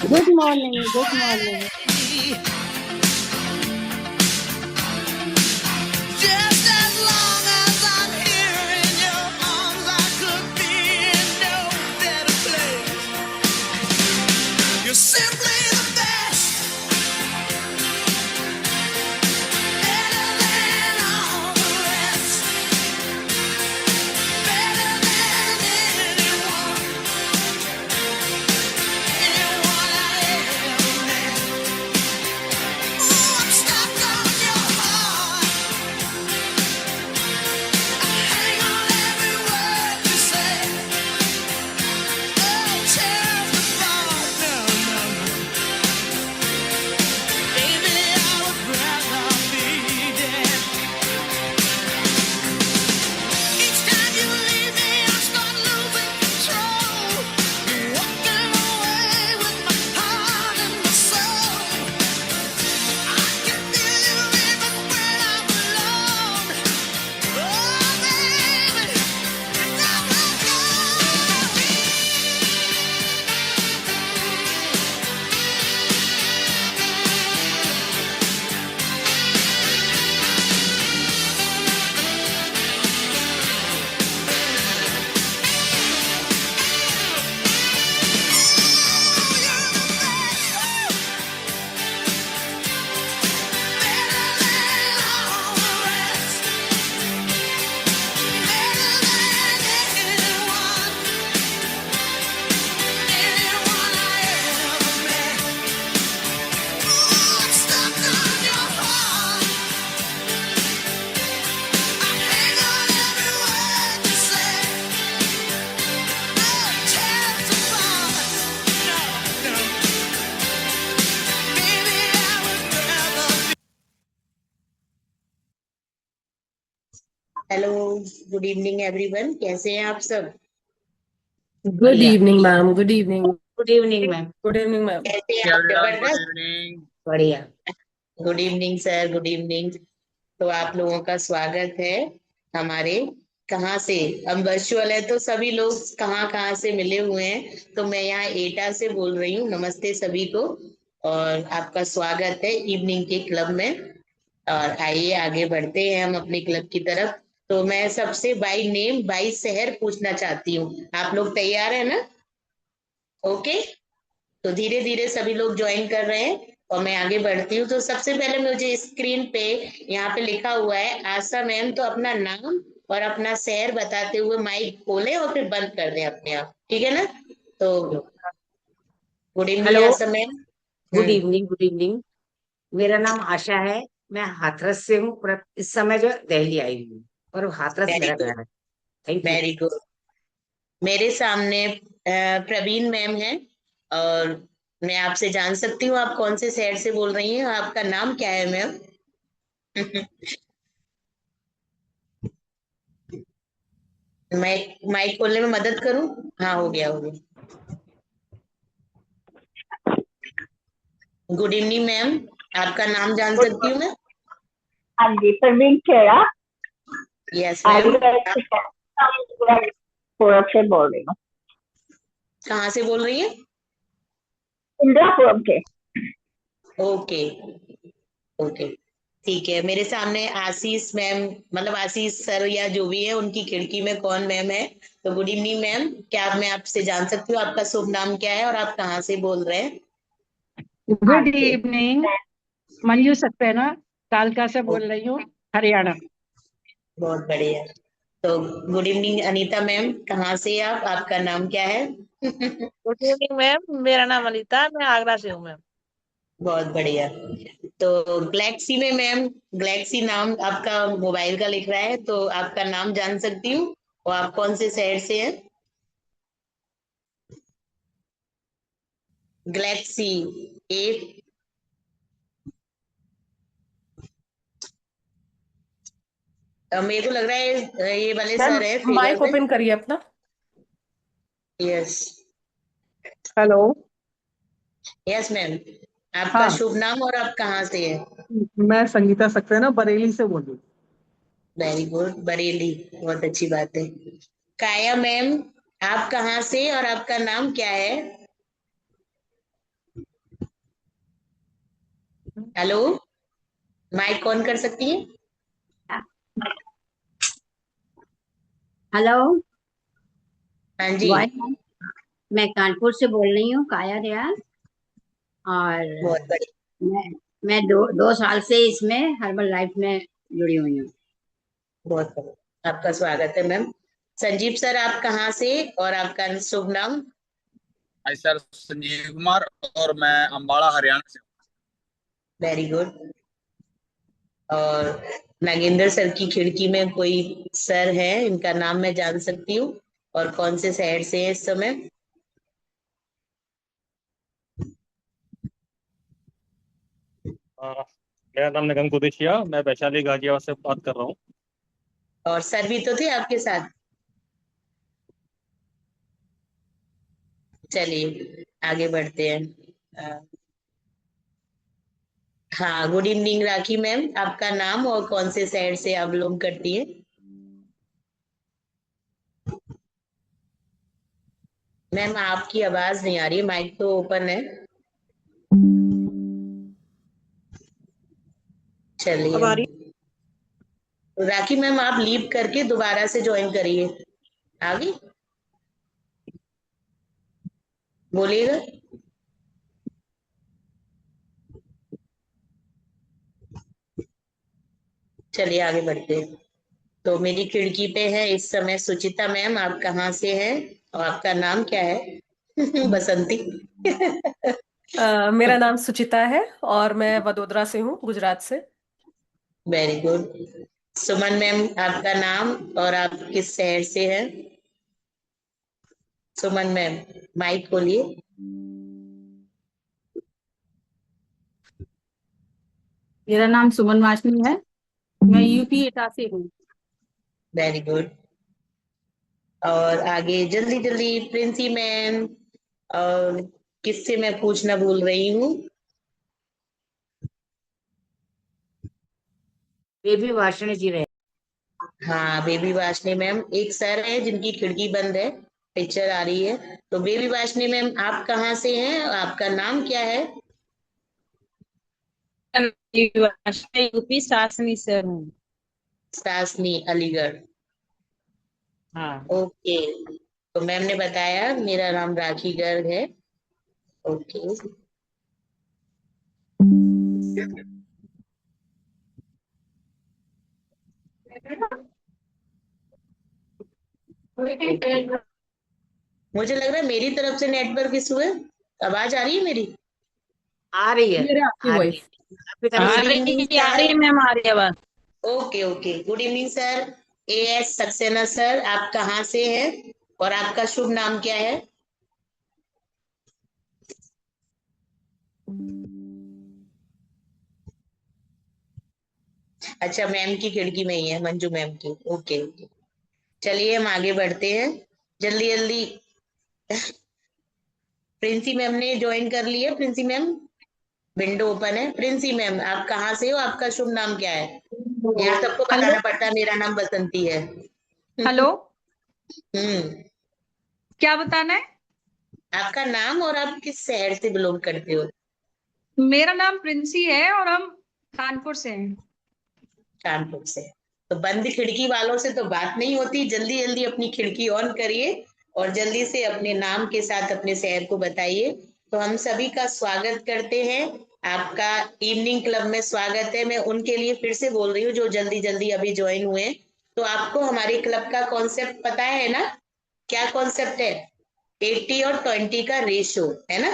Good morning, good morning. Just as long as I'm here in your arms, I could be in no better place. You're simply the best, better than all the rest, better than anyone, anyone I ever met. Ooh, I'm stuck on your heart. Hang on every word you say. Oh, tear the thought. No, no, no. Baby, I would rather be dead. Each time you leave me, I start losing control. You're walking away with my heart and my soul. I can feel you even when I'm alone. Oh, baby, don't let go. Hello, good evening everyone. कैसे हैं आप सब? Good बढ़िया। Evening ma'am, good evening. Good evening ma'am. Good evening ma'am. कैसे हैं आप? everyone, good जबरदस्त। evening. बढ़िया। Good evening sir, good evening. तो आप लोगों का स्वागत है हमारे। कहाँ से? हम वर्चुअल है तो सभी लोग कहाँ कहाँ से मिले हुए हैं। तो मैं यहाँ एटा से बोल रही हूँ। नमस्ते सभी को, और आपका स्वागत है इवनिंग के क्लब में। और आइए आगे बढ़ते हैं हम अपने क्लब की तरफ। तो मैं सबसे बाई नेम बाई शहर पूछना चाहती हूँ। आप लोग तैयार है ना? ओके। तो धीरे धीरे सभी लोग ज्वाइन कर रहे हैं और मैं आगे बढ़ती हूँ। तो सबसे पहले मुझे स्क्रीन पे यहाँ पे लिखा हुआ है आशा मैम। तो अपना नाम और अपना शहर बताते हुए माइक खोलें और फिर बंद कर दें अपने आप, ठीक है ना? तो good evening hello, Asha ma'am. Good evening, good evening. मेरा नाम आशा है। मैं हाथरस से हूँ, पर इस समय जो है दिल्ली आई हूँ, पर हाथरस वेरी मेरा गुड, घर है। Thank you. Very good. मेरे सामने प्रवीण मैम है। और मैं आपसे जान सकती हूँ आप कौन से शहर से बोल रही हैं? आपका नाम क्या है मैम? मैं माइक खोलने में मदद करूं? हाँ, हो गया, हो गया। Good evening ma'am. आपका नाम जान सकती हूँ मैं? हाँ जी, प्रवीण खेड़ा। Yes ma'am. पूरब से बोल रही हूँ, कहाँ से बोल रही हैं? इंदिरापुरम के। ओके, ओके, ठीक है। मेरे सामने आशीष मैम, मतलब आशीष सर या जो भी है, उनकी खिड़की में कौन मैम है? तो गुड इवनिंग मैम। क्या मैं आपसे जान सकती हूँ आपका शुभ नाम क्या है और आप कहाँ से बोल रहे हैं? हाँ गुड जी, इवनिंग। मंजू सक्सेना कालका से ओ, बोल रही हूँ, हरियाणा। बहुत बढ़िया। तो गुड इवनिंग अनीता मैम। कहाँ से आप? आपका नाम क्या है? गुड इवनिंग मैम, मेरा नाम अनीता है, मैं आगरा से हूँ मैम। बहुत बढ़िया। तो गैलेक्सी में मैम, गैलेक्सी नाम आपका मोबाइल का लिख रहा है, तो आपका नाम जान सकती हूँ और आप कौन से शहर से हैं? Galaxy A. मेरे को लग रहा है ये वाले मैम सर है फिगर माइक में। ओपन करिए अपना। Yes, hello. Yes ma'am. आपका हाँ, शुभ नाम और आप कहाँ से हैं? मैं संगीता सक्सेना बरेली से बोल रही हूँ। Very good, Bareilly. बहुत अच्छी बात है। काया मैम, आप कहाँ से और आपका नाम क्या है? हेलो, माइक ऑन कर सकती है? हेलो। हाँ जी। वॉइस। मैं कानपुर से बोल रही हूँ, काया रियाज। और बहुत बढ़िया। मैं मैं दो साल से इसमें हर्बल लाइफ में जुड़ी हुई हूँ। बहुत बढ़िया, आपका स्वागत है मैम। संजीव सर, आप कहाँ से और आपका शुभ नाम? हाय सर, संजीव कुमार और मैं अम्बाड़ा हरियाणा से हूँ। Very good. और नागेंद्र सर की खिड़की में कोई सर है, इनका नाम मैं जान सकती हूँ? और कौन से शहर से है इस समय? मेरा नाम निगम कुरेशिया, मैं वैशाली गाजियाबाद से बात कर रहा हूँ। और सर भी तो थे आपके साथ। चलिए आगे बढ़ते हैं। अ, हाँ, गुड इवनिंग राखी मैम, आपका नाम और कौन से शहर से आप बिलोंग करती है? मैम आपकी आवाज नहीं आ रही है, माइक तो ओपन है। अब आ चलिए रही राखी मैम, आप लीव करके दोबारा से ज्वाइन करिए। आगे बोलिएगा। चलिए आगे बढ़ते हैं। तो मेरी खिड़की पे है इस समय सुचिता मैम, आप कहाँ से हैं और आपका नाम क्या है? बसंती। मेरा नाम सुचिता है और मैं वडोदरा से हूँ, गुजरात से। Very good. सुमन मैम, आपका नाम और आप किस शहर से हैं? सुमन मैम, माइक खोलिए। मेरा नाम सुमन वाशनी है। मैं यूपी एटा से हूँ। Very good. और आगे जल्दी जल्दी प्रिंसी मैम, और किससे मैं पूछना भूल रही हूँ? बेबी वाषणी जी रहे। हाँ, बेबी वाशनी मैम। एक सर है जिनकी खिड़की बंद है, पिक्चर आ रही है। तो बेबी वाशनी मैम, आप कहाँ से हैं, आपका नाम क्या है? यूपी सासनी से हूँ। सासनी, अलीगढ़। हाँ। ओके। तो मैम ने बताया मेरा नाम राखी गर्ग है। ओके। मुझे लग रहा है मेरी तरफ से नेटवर्क इशू है। आवाज आ रही है मेरी? आ रही है। मेरे आपकी आ रही वॉइस। है। आपकी तरफ गुड से। इवनिंग आ रही सर। है मैम, आ रही है आवाज। Okay okay, good evening sir. A S Saxena sir, आप कहाँ से हैं और आपका शुभ नाम क्या है? अच्छा, मैम की खिड़की में ही है, मंजू मैम की। Okay okay. चलिए हम आगे बढ़ते हैं जल्दी जल्दी। प्रिंसी मैम ने ज्वाइन कर लिया। प्रिंसी मैम, विंडो ओपन है। प्रिंसी मैम, आप कहाँ से हो, आपका शुभ नाम क्या है? यहाँ सबको हेलो। बताना पड़ता है मेरा नाम बसंती है। हेलो। हम्म। क्या बताना है? आपका नाम और आप किस शहर से बिलोंग करते हो? मेरा नाम प्रिंसी है और हम कानपुर से हैं। कानपुर से। तो बंद खिड़की वालों से तो बात नहीं होती, जल्दी जल्दी अपनी खिड़की ऑन करिए और जल्दी से अपने नाम के साथ अपने शहर को बताइए। तो हम सभी का स्वागत करते हैं। आपका इवनिंग क्लब में स्वागत है। मैं उनके लिए फिर से बोल रही हूँ जो जल्दी जल्दी अभी ज्वाइन हुए हैं। तो आपको हमारे क्लब का कॉन्सेप्ट पता है ना? क्या कॉन्सेप्ट है? 80 और 20 का रेशो, है ना?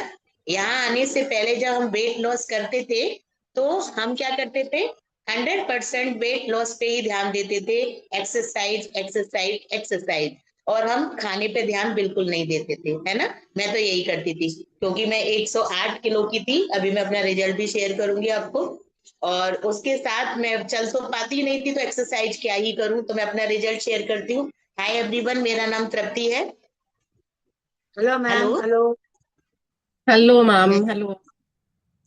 यहाँ आने से पहले जब हम वेट लॉस करते थे तो हम क्या करते थे? 100% वेट लॉस पे ही ध्यान देते थे। Exercise exercise exercise. और हम खाने पे ध्यान बिल्कुल नहीं देते थे, है ना? मैं तो यही करती थी, क्योंकि मैं 108 किलो की थी। अभी मैं अपना रिजल्ट भी शेयर करूंगी आपको। और उसके साथ मैं चल तो पाती नहीं थी, तो एक्सरसाइज क्या ही करूं। तो मैं अपना रिजल्ट शेयर करती हूँ। हाय एवरीवन, मेरा नाम तृप्ति है। Hello ma'am. Hello. Hello. Hello ma'am, hello.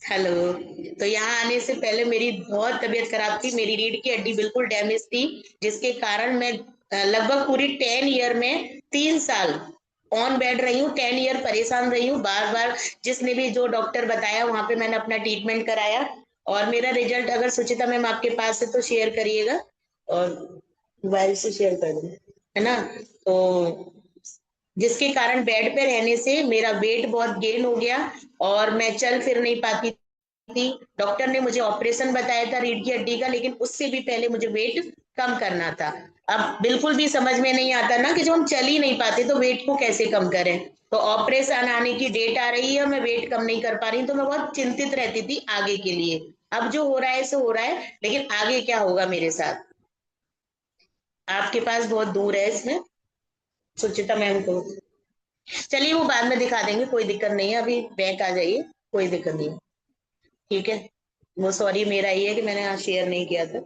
Hello. तो यहाँ आने से पहले मेरी बहुत तबीयत खराब थी, मेरी रीढ़ की हड्डी बिल्कुल डैमेज थी, जिसके कारण मैं लगभग पूरी 10 ईयर में 3 साल ऑन बेड रही हूँ। 10 ईयर परेशान रही हूँ बार बार। जिसने भी जो डॉक्टर बताया वहां पे मैंने अपना ट्रीटमेंट कराया और मेरा रिजल्ट अगर सुचिता मैम आपके पास है तो शेयर करिएगा, और मोबाइल से शेयर कर दें, है ना। तो जिसके कारण बेड पे रहने से मेरा वेट बहुत गेन हो गया और मैं चल फिर नहीं पाती थी। डॉक्टर ने मुझे ऑपरेशन बताया था रीढ़ की हड्डी का, लेकिन उससे भी पहले मुझे वेट कम करना था। अब बिल्कुल भी समझ में नहीं आता ना कि जब हम चल ही नहीं पाते तो वेट को कैसे कम करें। तो ऑपरेशन आने की डेट आ रही है, मैं वेट कम नहीं कर पा रही, तो मैं बहुत चिंतित रहती थी आगे के लिए। अब जो हो रहा है सो हो रहा है, लेकिन आगे क्या होगा मेरे साथ, आपके पास बहुत दूर है इसमें सुचिता मैम को। चलिए वो बाद में दिखा देंगे, कोई दिक्कत नहीं है, अभी बैंक आ जाइए, कोई दिक्कत नहीं है, ठीक है। वो सॉरी मेरा ही है कि मैंने यहाँ शेयर नहीं किया था।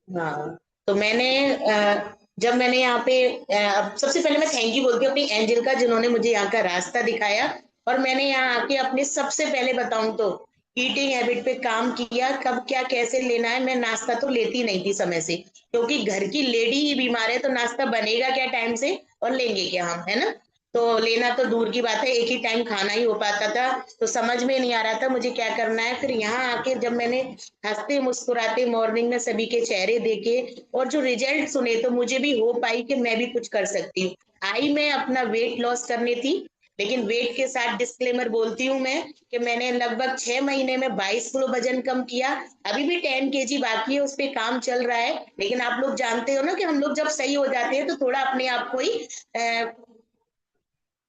हाँ, तो मैंने जब मैंने यहाँ पे सबसे पहले मैं थैंक यू बोलती हूँ अपनी एंजल का, जिन्होंने मुझे यहाँ का रास्ता दिखाया। और मैंने यहाँ आके अपने सबसे पहले बताऊं तो ईटिंग हैबिट पे काम किया, कब क्या कैसे लेना है। मैं नाश्ता तो लेती नहीं थी समय से, क्योंकि घर की लेडी ही बीमार है तो नाश्ता बनेगा क्या टाइम से और लेंगे क्या हम, है ना। तो लेना तो दूर की बात है, एक ही टाइम खाना ही हो पाता था। तो समझ में नहीं आ रहा था मुझे क्या करना है। फिर यहाँ आके जब मैंने हंसते मुस्कुराते मॉर्निंग में सभी के चेहरे देखे और जो रिजल्ट सुने, तो मुझे भी होप आई कि मैं भी कुछ कर सकती हूँ। आई मैं अपना वेट लॉस करने थी, लेकिन वेट के साथ डिस्क्लेमर बोलती हूँ मैं कि मैंने लगभग 6 महीने में 22 किलो वजन कम किया। अभी भी 10 kg बाकी है, उस पर काम चल रहा है। लेकिन आप लोग जानते हो ना कि हम लोग जब सही हो जाते हैं तो थोड़ा अपने आप को ही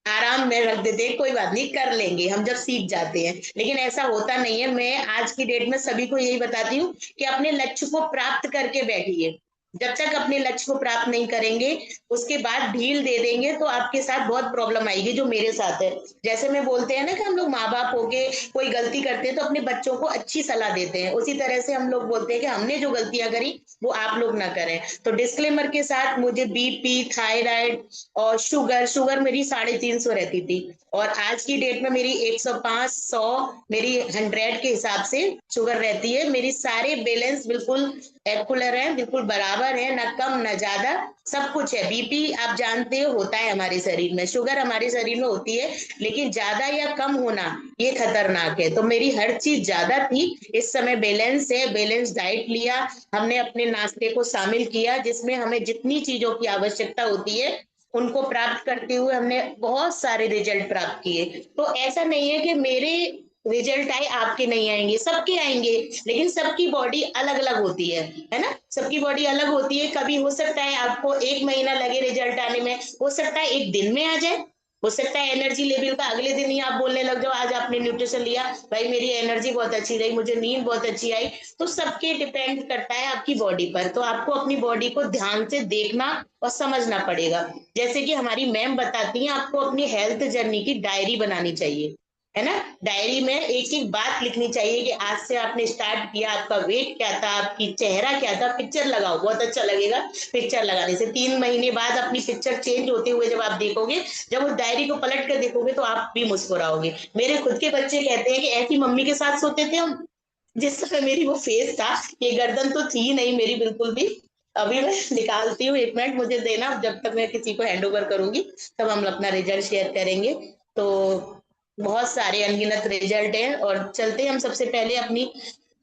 आराम में रख देते हैं, कोई बात नहीं कर लेंगे हम जब सीख जाते हैं, लेकिन ऐसा होता नहीं है। मैं आज की डेट में सभी को यही बताती हूँ कि अपने लक्ष्य को प्राप्त करके बैठिए। जब तक अपने लक्ष्य को प्राप्त नहीं करेंगे, उसके बाद ढील दे देंगे तो आपके साथ बहुत प्रॉब्लम आएगी, जो मेरे साथ है। जैसे मैं बोलते हैं ना कि हम लोग माँ बाप होके कोई गलती करते हैं तो अपने बच्चों को अच्छी सलाह देते हैं, उसी तरह से हम लोग बोलते हैं कि हमने जो गलतियां करी वो आप लोग ना करें। तो डिस्क्लेमर के साथ, मुझे बीपी, थायराइड और शुगर मेरी 350 रहती थी, और आज की डेट में मेरी 105, 100, मेरी 100 के हिसाब से शुगर रहती है। मेरी सारे बैलेंस बिल्कुल एक्युलर है, बिल्कुल बराबर है, ना कम ना ज्यादा, सब कुछ है। बीपी आप जानते हो होता है हमारे शरीर में, शुगर हमारे शरीर में होती है, लेकिन ज्यादा या कम होना ये खतरनाक है। तो मेरी हर चीज ज्यादा थी, इस समय बैलेंस है। बैलेंस डाइट लिया हमने, अपने नाश्ते को शामिल किया, जिसमें हमें जितनी चीजों की आवश्यकता होती है उनको प्राप्त करते हुए हमने बहुत सारे रिजल्ट प्राप्त किए। तो ऐसा नहीं है कि मेरे रिजल्ट आए आपके नहीं आएंगे, सबके आएंगे, लेकिन सबकी बॉडी अलग अलग होती है ना। सबकी बॉडी अलग होती है। कभी हो सकता है आपको 1 महीना लगे रिजल्ट आने में, हो सकता है एक दिन में आ जाए, हो सकता है एनर्जी लेवल का अगले दिन ही आप बोलने लग जाओ, आज आपने न्यूट्रिशन लिया भाई मेरी एनर्जी बहुत अच्छी रही, मुझे नींद बहुत अच्छी आई। तो सबके डिपेंड करता है आपकी बॉडी पर। तो आपको अपनी बॉडी को ध्यान से देखना और समझना पड़ेगा। जैसे कि हमारी मैम बताती हैं, आपको अपनी हेल्थ जर्नी की डायरी बनानी चाहिए, है ना। डायरी में एक एक बात लिखनी चाहिए कि आज से आपने स्टार्ट किया, आपका वेट क्या था, आपकी चेहरा क्या था। पिक्चर लगाओ, बहुत अच्छा लगेगा। पिक्चर लगाने से 3 महीने बाद अपनी पिक्चर चेंज होते हुए जब आप देखोगे, जब उस डायरी को पलट कर देखोगे तो आप भी मुस्कुराओगे। मेरे खुद के बच्चे कहते हैं कि ऐसी मम्मी के साथ सोते थे हम, जिस समय मेरी वो फेस था। ये गर्दन तो थी नहीं मेरी बिल्कुल भी। अभी मैं निकालती हूँ, 1 मिनट मुझे देना, जब तक मैं किसी को हैंड ओवर करूंगी तब हम अपना रिजल्ट शेयर करेंगे। तो बहुत सारे अनगिनत रिजल्ट हैं, और चलते हैं हम सबसे पहले अपनी।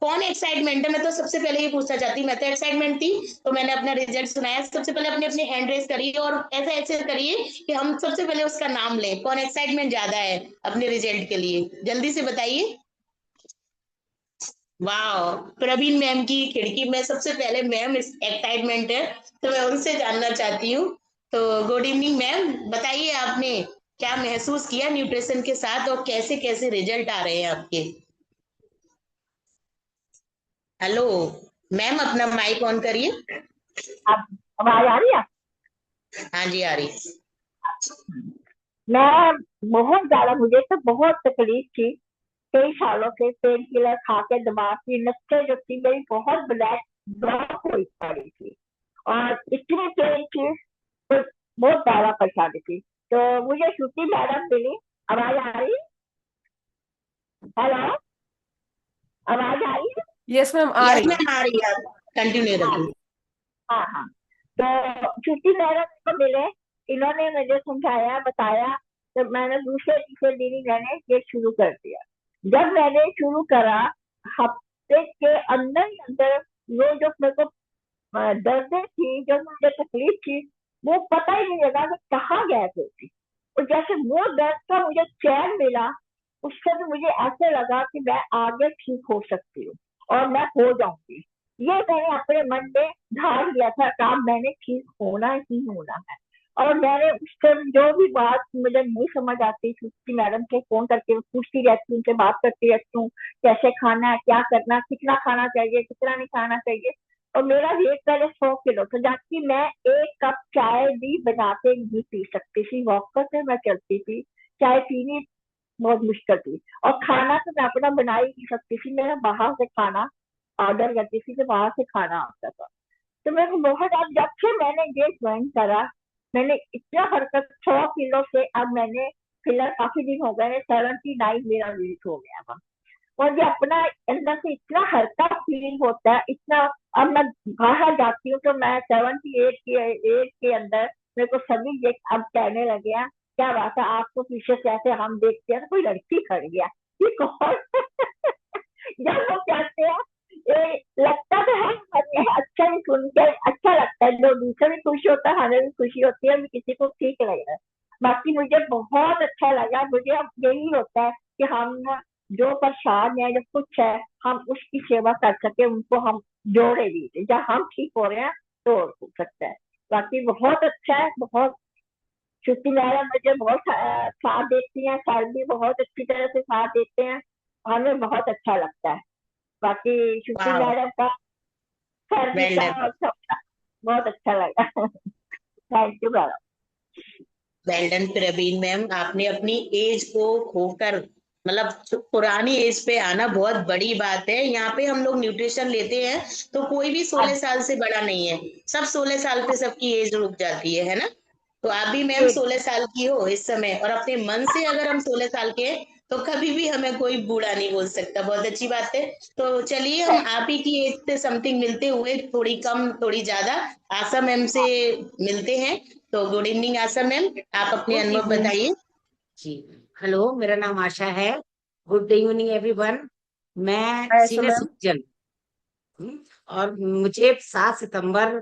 कौन एक्साइटमेंट है, मैं तो सबसे पहले ये पूछना चाहती हूँ। मैं तो एक्साइटमेंट थी, तो मैंने अपना रिजल्ट सुनाया। सबसे पहले अपने अपने हैंड रेस करिए और ऐसा ऐसे करिए कि हम सबसे पहले उसका नाम लें। कौन एक्साइटमेंट ज्यादा है अपने रिजल्ट के लिए, जल्दी से बताइए। वाह, प्रवीण मैम की खिड़की में सबसे पहले मैम एक्साइटमेंट है, तो मैं उनसे जानना चाहती हूँ। तो गुड इवनिंग मैम, बताइए आपने क्या महसूस किया न्यूट्रिशन के साथ और कैसे कैसे रिजल्ट आ रहे हैं आपके। हेलो मैम, अपना माइक ऑन करिए। अब आवाज आ रही है? हाँ जी, आ रही। मैं बहुत ज्यादा, मुझे तो बहुत तकलीफ थी। कई सालों से पेन किलर खा के दिमाग की नसें जो थी मेरी बहुत ब्लॉक हुई पड़ी थी, और इतनी पेन थी तो बहुत ज्यादा परेशानी थी। तो मुझे श्रुति मैडम मिली। आवाज आ रही? हेलो, आवाज आ रही है? यस मैम, आ यस रही है। मैम, आ रही है, आप कंटिन्यू हाँ रखिए। हाँ हाँ। तो श्रुति मैडम को मिले, इन्होंने मुझे समझाया बताया, तो मैंने दूसरे तीसरे दिन ही मैंने ये शुरू कर दिया। जब मैंने शुरू करा, पेट के अंदर ही अंदर वो जो मेरे को दर्दें थी, जो मुझे तकलीफ थी, वो पता ही नहीं लगा कि कहाँ गैप होती। और जैसे वो दर्द का मुझे चैन मिला, उससे भी मुझे ऐसे लगा कि मैं आगे ठीक हो सकती हूँ और मैं हो जाऊंगी। ये मैंने अपने मन में ठान लिया था कि अब मैंने ठीक होना ही होना है। और मैंने उस टाइम जो भी बात मुझे नहीं समझ आती थी, उसकी मैडम के फोन करके पूछती रहती हूँ, उनसे बात करती रहती हूँ, कैसे खाना है, क्या करना, कितना खाना चाहिए, कितना नहीं खाना चाहिए। और मेरा वेट पहले 100 किलो था, जबकि मैं एक कप चाय भी बनाते नहीं पी सकती थी, वॉकर से मैं चलती थी, चाय पीनी बहुत मुश्किल थी। और खाना तो मैं अपना बना ही नहीं सकती थी, मैं बाहर से खाना ऑर्डर करती थी, तो बाहर से खाना आता था। तो मेरे को बहुत, अब जब से मैंने ये ज्वाइन करा, मैंने इतना हरकत, 100 किलो से अब मैंने फिलहाल काफी दिन हो गए, 79 मेरा वेट हो गया था। और ये अपना अंदर से इतना हल्का फील होता है, इतना। अब मैं बाहर जाती हूँ तो मैं 78 के अंदर मेरे को सभी ये अब कहने लगे हैं, क्या बात है आपको पीछे से ऐसे हम देखते हैं तो कोई लड़की खड़ी है, ये कौन जब वो कहते हैं, ये लगता तो है हमें अच्छा ही सुन के अच्छा लगता है, जो दूसरे भी खुश होता है, हमें भी खुशी होती है, किसी को ठीक लग रहा है। बाकी मुझे बहुत अच्छा लगा, मुझे अब यही होता है कि हम जो परेशान है, जो कुछ है, हम उसकी सेवा कर सके, उनको हम जोड़े दीजिए, जब हम ठीक हो रहे हैं तो हो सकता है। बाकी बहुत अच्छा है, बहुत श्रुति मैडम मुझे बहुत साथ देती हैं, सर भी बहुत अच्छी तरह से साथ देते हैं, हमें बहुत अच्छा लगता है। बाकी श्रुति वाह, मैडम का, सर जी वेल का, डन। और सबका बहुत अच्छा लगा। Thank you madam. Well done Praveen ma'am, आपने अपनी एज को खोकर मतलब पुरानी एज पे आना बहुत बड़ी बात है। यहाँ पे हम लोग न्यूट्रिशन लेते हैं तो कोई भी 16 साल से बड़ा नहीं है, सब 16 साल पे सबकी एज रुक जाती है ना। तो आप भी मैम 16 साल की हो इस समय, और अपने मन से अगर हम 16 साल के हैं तो कभी भी हमें कोई बूढ़ा नहीं बोल सकता। बहुत अच्छी बात है। तो चलिए, हम आप ही की एज से समथिंग मिलते हुए, थोड़ी कम थोड़ी ज्यादा, आशा मैम से मिलते हैं। तो गुड इवनिंग आशा मैम, आप अपने गुड अनुभव इवनिंग बताइए। जी। हेलो, मेरा नाम आशा है। Good evening everyone. मैं हाय सीनियर सुमन। सिटीजन हूँ, और मुझे 7 सितंबर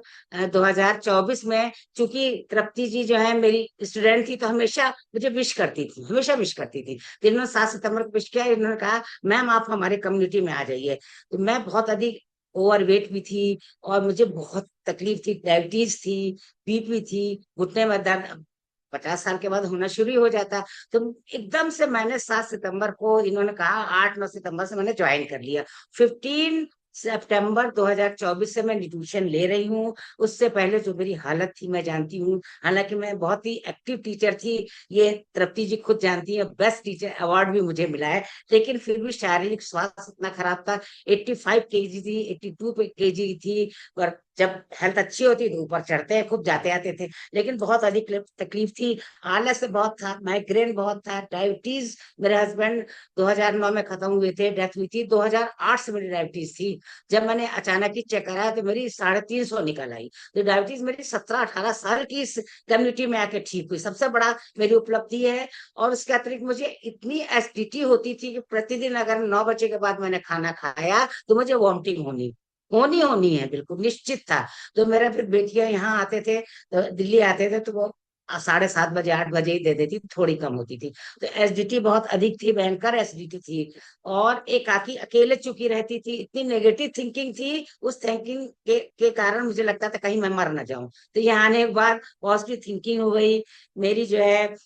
2024 में, चूंकि तृप्ति जी जो है मेरी स्टूडेंट थी, तो हमेशा मुझे विश करती थी, हमेशा विश करती थी। तो इन्होंने 7 सितंबर को विश किया, इन्होंने कहा मैम आप हमारे कम्युनिटी में आ जाइए। तो मैं बहुत अधिक ओवरवेट भी थी, और मुझे बहुत तकलीफ थी, डायबिटीज थी, बीपी थी, घुटने में दर्द 50 साल के बाद होना शुरू हो जाता। तो एकदम से मैंने 7 सितंबर को, इन्होंने कहा 8-9 सितंबर से मैंने ज्वाइन कर लिया। 15 सितंबर 2024 से मैं न्यूट्रिशन ले रही हूँ। उससे पहले जो मेरी हालत थी मैं जानती हूँ, हालांकि मैं बहुत ही एक्टिव टीचर थी, ये तृप्ति जी खुद जानती है, बेस्ट टीचर अवार्ड भी मुझे मिला है। लेकिन फिर भी शारीरिक स्वास्थ्य इतना खराब था, 85 kg थी, 82 kg थी। पर जब हेल्थ अच्छी होती तो ऊपर चढ़ते हैं, खूब जाते आते थे। लेकिन बहुत अधिक तकलीफ थी, आलस बहुत था, माइग्रेन बहुत था, डायबिटीज। मेरे हस्बैंड 2009 में खत्म हुए थे, डेथ हुई थी। 2008 से मेरी डायबिटीज थी। जब मैंने अचानक ही चेक कराया तो मेरी 350 निकल आई। तो डायबिटीज मेरी 17-18 साल की इस कम्युनिटी में आके ठीक हुई, सबसे बड़ा मेरी उपलब्धि है। और उसके अतिरिक्त मुझे इतनी एसिडिटी होती थी कि प्रतिदिन अगर 9 बजे के बाद मैंने खाना खाया तो मुझे वॉमिटिंग होनी होनी होनी है, बिल्कुल निश्चित था। तो मेरा फिर बेटियां यहाँ आते थे, तो दिल्ली आते थे, तो वो 7:30 बजे 8 बजे ही दे देती, थोड़ी कम होती थी। तो एसिडिटी बहुत अधिक थी, भयंकर एसिडिटी थी। और एकाकी अकेले चुकी रहती थी, इतनी नेगेटिव थिंकिंग थी, उस थिंकिंग के कारण मुझे लगता था कहीं मैं मर ना जाऊं। तो यहाँ आने के बाद पॉजिटिव थिंकिंग हो गई मेरी, जो है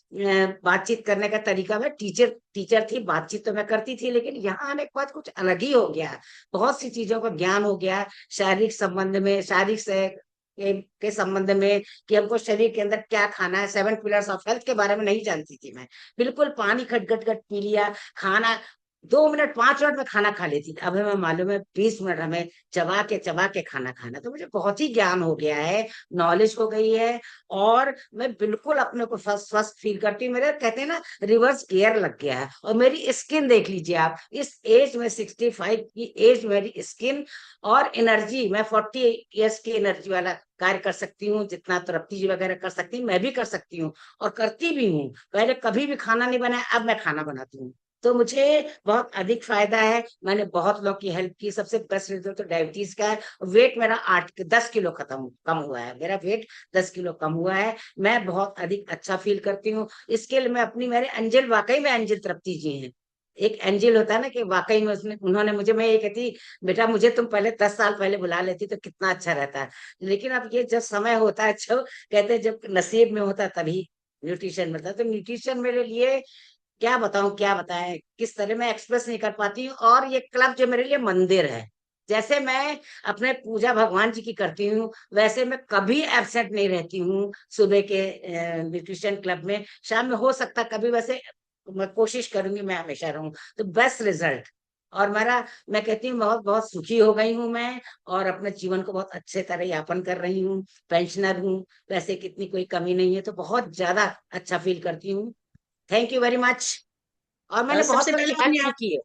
बातचीत करने का तरीका। मैं टीचर टीचर थी, बातचीत तो मैं करती थी, लेकिन यहाँ आने के बाद कुछ अलग ही हो गया। बहुत सी चीजों का ज्ञान हो गया, शारीरिक संबंध में, शारीरिक से के संबंध में, कि हमको शरीर के अंदर क्या खाना है। 7 पिलर्स ऑफ हेल्थ के बारे में नहीं जानती थी मैं, बिल्कुल पानी खट खट खट पी लिया। खाना 2 मिनट 5 मिनट में खाना खा लेती थी, अब हमें मालूम है 20 मिनट हमें चबा के खाना खाना। तो मुझे बहुत ही ज्ञान हो गया है, नॉलेज हो गई है। और मैं बिल्कुल अपने को स्वस्थ स्वस्थ फील करती हूँ। मेरे कहते हैं ना, रिवर्स गियर लग गया है। और मेरी स्किन देख लीजिए आप, इस एज में 65 की एज, मेरी स्किन और एनर्जी, मैं 40 इयर्स की एनर्जी वाला कार्य कर सकती हूँ। जितना तृप्ति जी वगैरह कर सकती हूँ, मैं भी कर सकती हूँ, और करती भी हूँ। पहले कभी भी खाना नहीं बनाया, अब मैं खाना बनाती हूँ। तो मुझे बहुत अधिक फायदा है। मैंने बहुत लोगों की हेल्प की। सबसे बेस्ट रिजल्ट तो डायबिटीज का है। वेट मेरा 10 किलो कम हुआ है। मेरा वेट 10 किलो कम हुआ है। मैं बहुत अधिक अच्छा फील करती हूँ। इसके लिए मैं अपनी मेरे एंजल, वाकई में एंजल तृप्ति जी हैं। एक एंजल होता है ना, कि वाकई में उसने उन्होंने मुझे, मैं ये कहती, बेटा मुझे तुम पहले 10 साल पहले बुला लेती तो कितना अच्छा रहता है। लेकिन अब ये जब समय होता है, जब कहते हैं जब नसीब में होता है तभी न्यूट्रिशन मिलता है। तो न्यूट्रिशन मेरे लिए क्या बताऊं, क्या बताएं, किस तरह मैं एक्सप्रेस नहीं कर पाती हूँ। और ये क्लब जो मेरे लिए मंदिर है। जैसे मैं अपने पूजा भगवान जी की करती हूँ, वैसे मैं कभी एब्सेंट नहीं रहती हूँ सुबह के न्यूट्रिशन क्लब में। शाम में हो सकता कभी, वैसे मैं कोशिश करूंगी मैं हमेशा रहूं। तो बेस्ट रिजल्ट। और मेरा, मैं कहती हूँ बहुत बहुत सुखी हो गई हूँ मैं। और अपने जीवन को बहुत अच्छे तरह यापन कर रही हूँ। पेंशनर हूँ, पैसे की इतनी कोई कमी नहीं है, तो बहुत ज्यादा अच्छा फील करती हूँ। Thank you very much. और मैंने बहुत सबसे लोगों पहले की अपने हेल्प भी आप, की है। और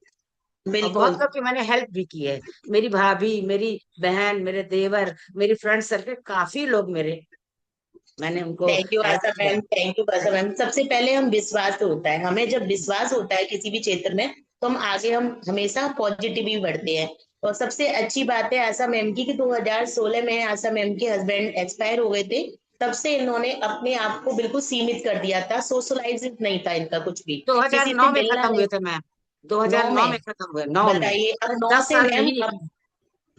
बहुत बिल्कुल। लोगों की मैंने हेल्प भी की है। मेरी भाभी, मेरी बहन, मेरे देवर, मेरी फ्रेंड सर्कल, काफी लोग मेरे, मैंने उनको थैंक यू हेल्प आशा किया। Ma'am, thank you Asha ma'am. सबसे पहले हम विश्वास होता है, हमें जब विश्वास होता है किसी भी क्षेत्र में, तो हम आगे, हम हमेशा पॉजिटिव ही बढ़ते हैं। और सबसे अच्छी बात है आशा मैम की कि 2016 में आशा मैम के हस्बैंड एक्सपायर हो गए थे। तब से इन्होंने अपने आप को बिल्कुल सीमित कर दिया था, सोशलाइज नहीं था इनका कुछ भी, किसी से 2009 में मिलना खत्म नहीं। हुए थे मैम। नौ 2009 में में खत्म हुए, 9 में। बताइए, अब अरे 9 10 से साल मैम, नहीं, अब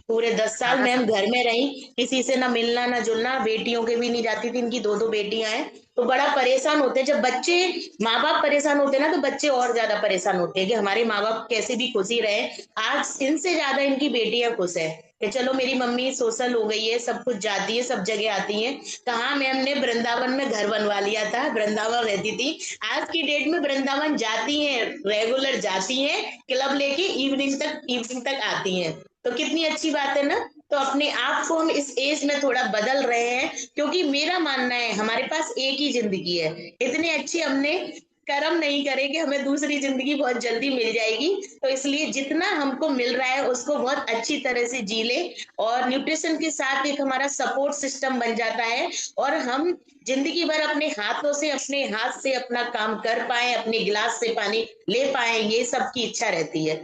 पूरे 10 साल 18 मैम साल घर में रही, किसी से ना मिलना ना जुलना, बेटियों के भी नहीं जाती थी, इनकी दो दो बेटियां हैं। तो बड़ा परेशान होते हैं जब बच्चे, माँ बाप परेशान होते हैं ना, तो बच्चे और ज्यादा परेशान होते हैं कि हमारे माँ बाप कैसे भी खुशी रहे। आज इनसे ज्यादा इनकी बेटियां खुश है कि चलो मेरी मम्मी सोशल हो गई है, सब कुछ जाती है, सब जगह आती है। कहाँ मैम ने वृंदावन में घर बनवा लिया था, वृंदावन रहती थी, आज की डेट में वृंदावन जाती हैं, रेगुलर जाती हैं, क्लब लेके इवनिंग तक आती हैं। तो कितनी अच्छी बात है ना। तो अपने आप को हम इस एज में थोड़ा बदल रहे हैं, क्योंकि मेरा मानना है हमारे पास एक ही जिंदगी है। इतने अच्छे हमने कर्म नहीं करे कि हमें दूसरी जिंदगी बहुत जल्दी मिल जाएगी। तो इसलिए जितना हमको मिल रहा है उसको बहुत अच्छी तरह से जी ले। और न्यूट्रिशन के साथ एक हमारा सपोर्ट सिस्टम बन जाता है, और हम जिंदगी भर अपने हाथों से, अपने हाथ से अपना काम कर पाए, अपने गिलास से पानी ले पाए, ये सबकी इच्छा रहती है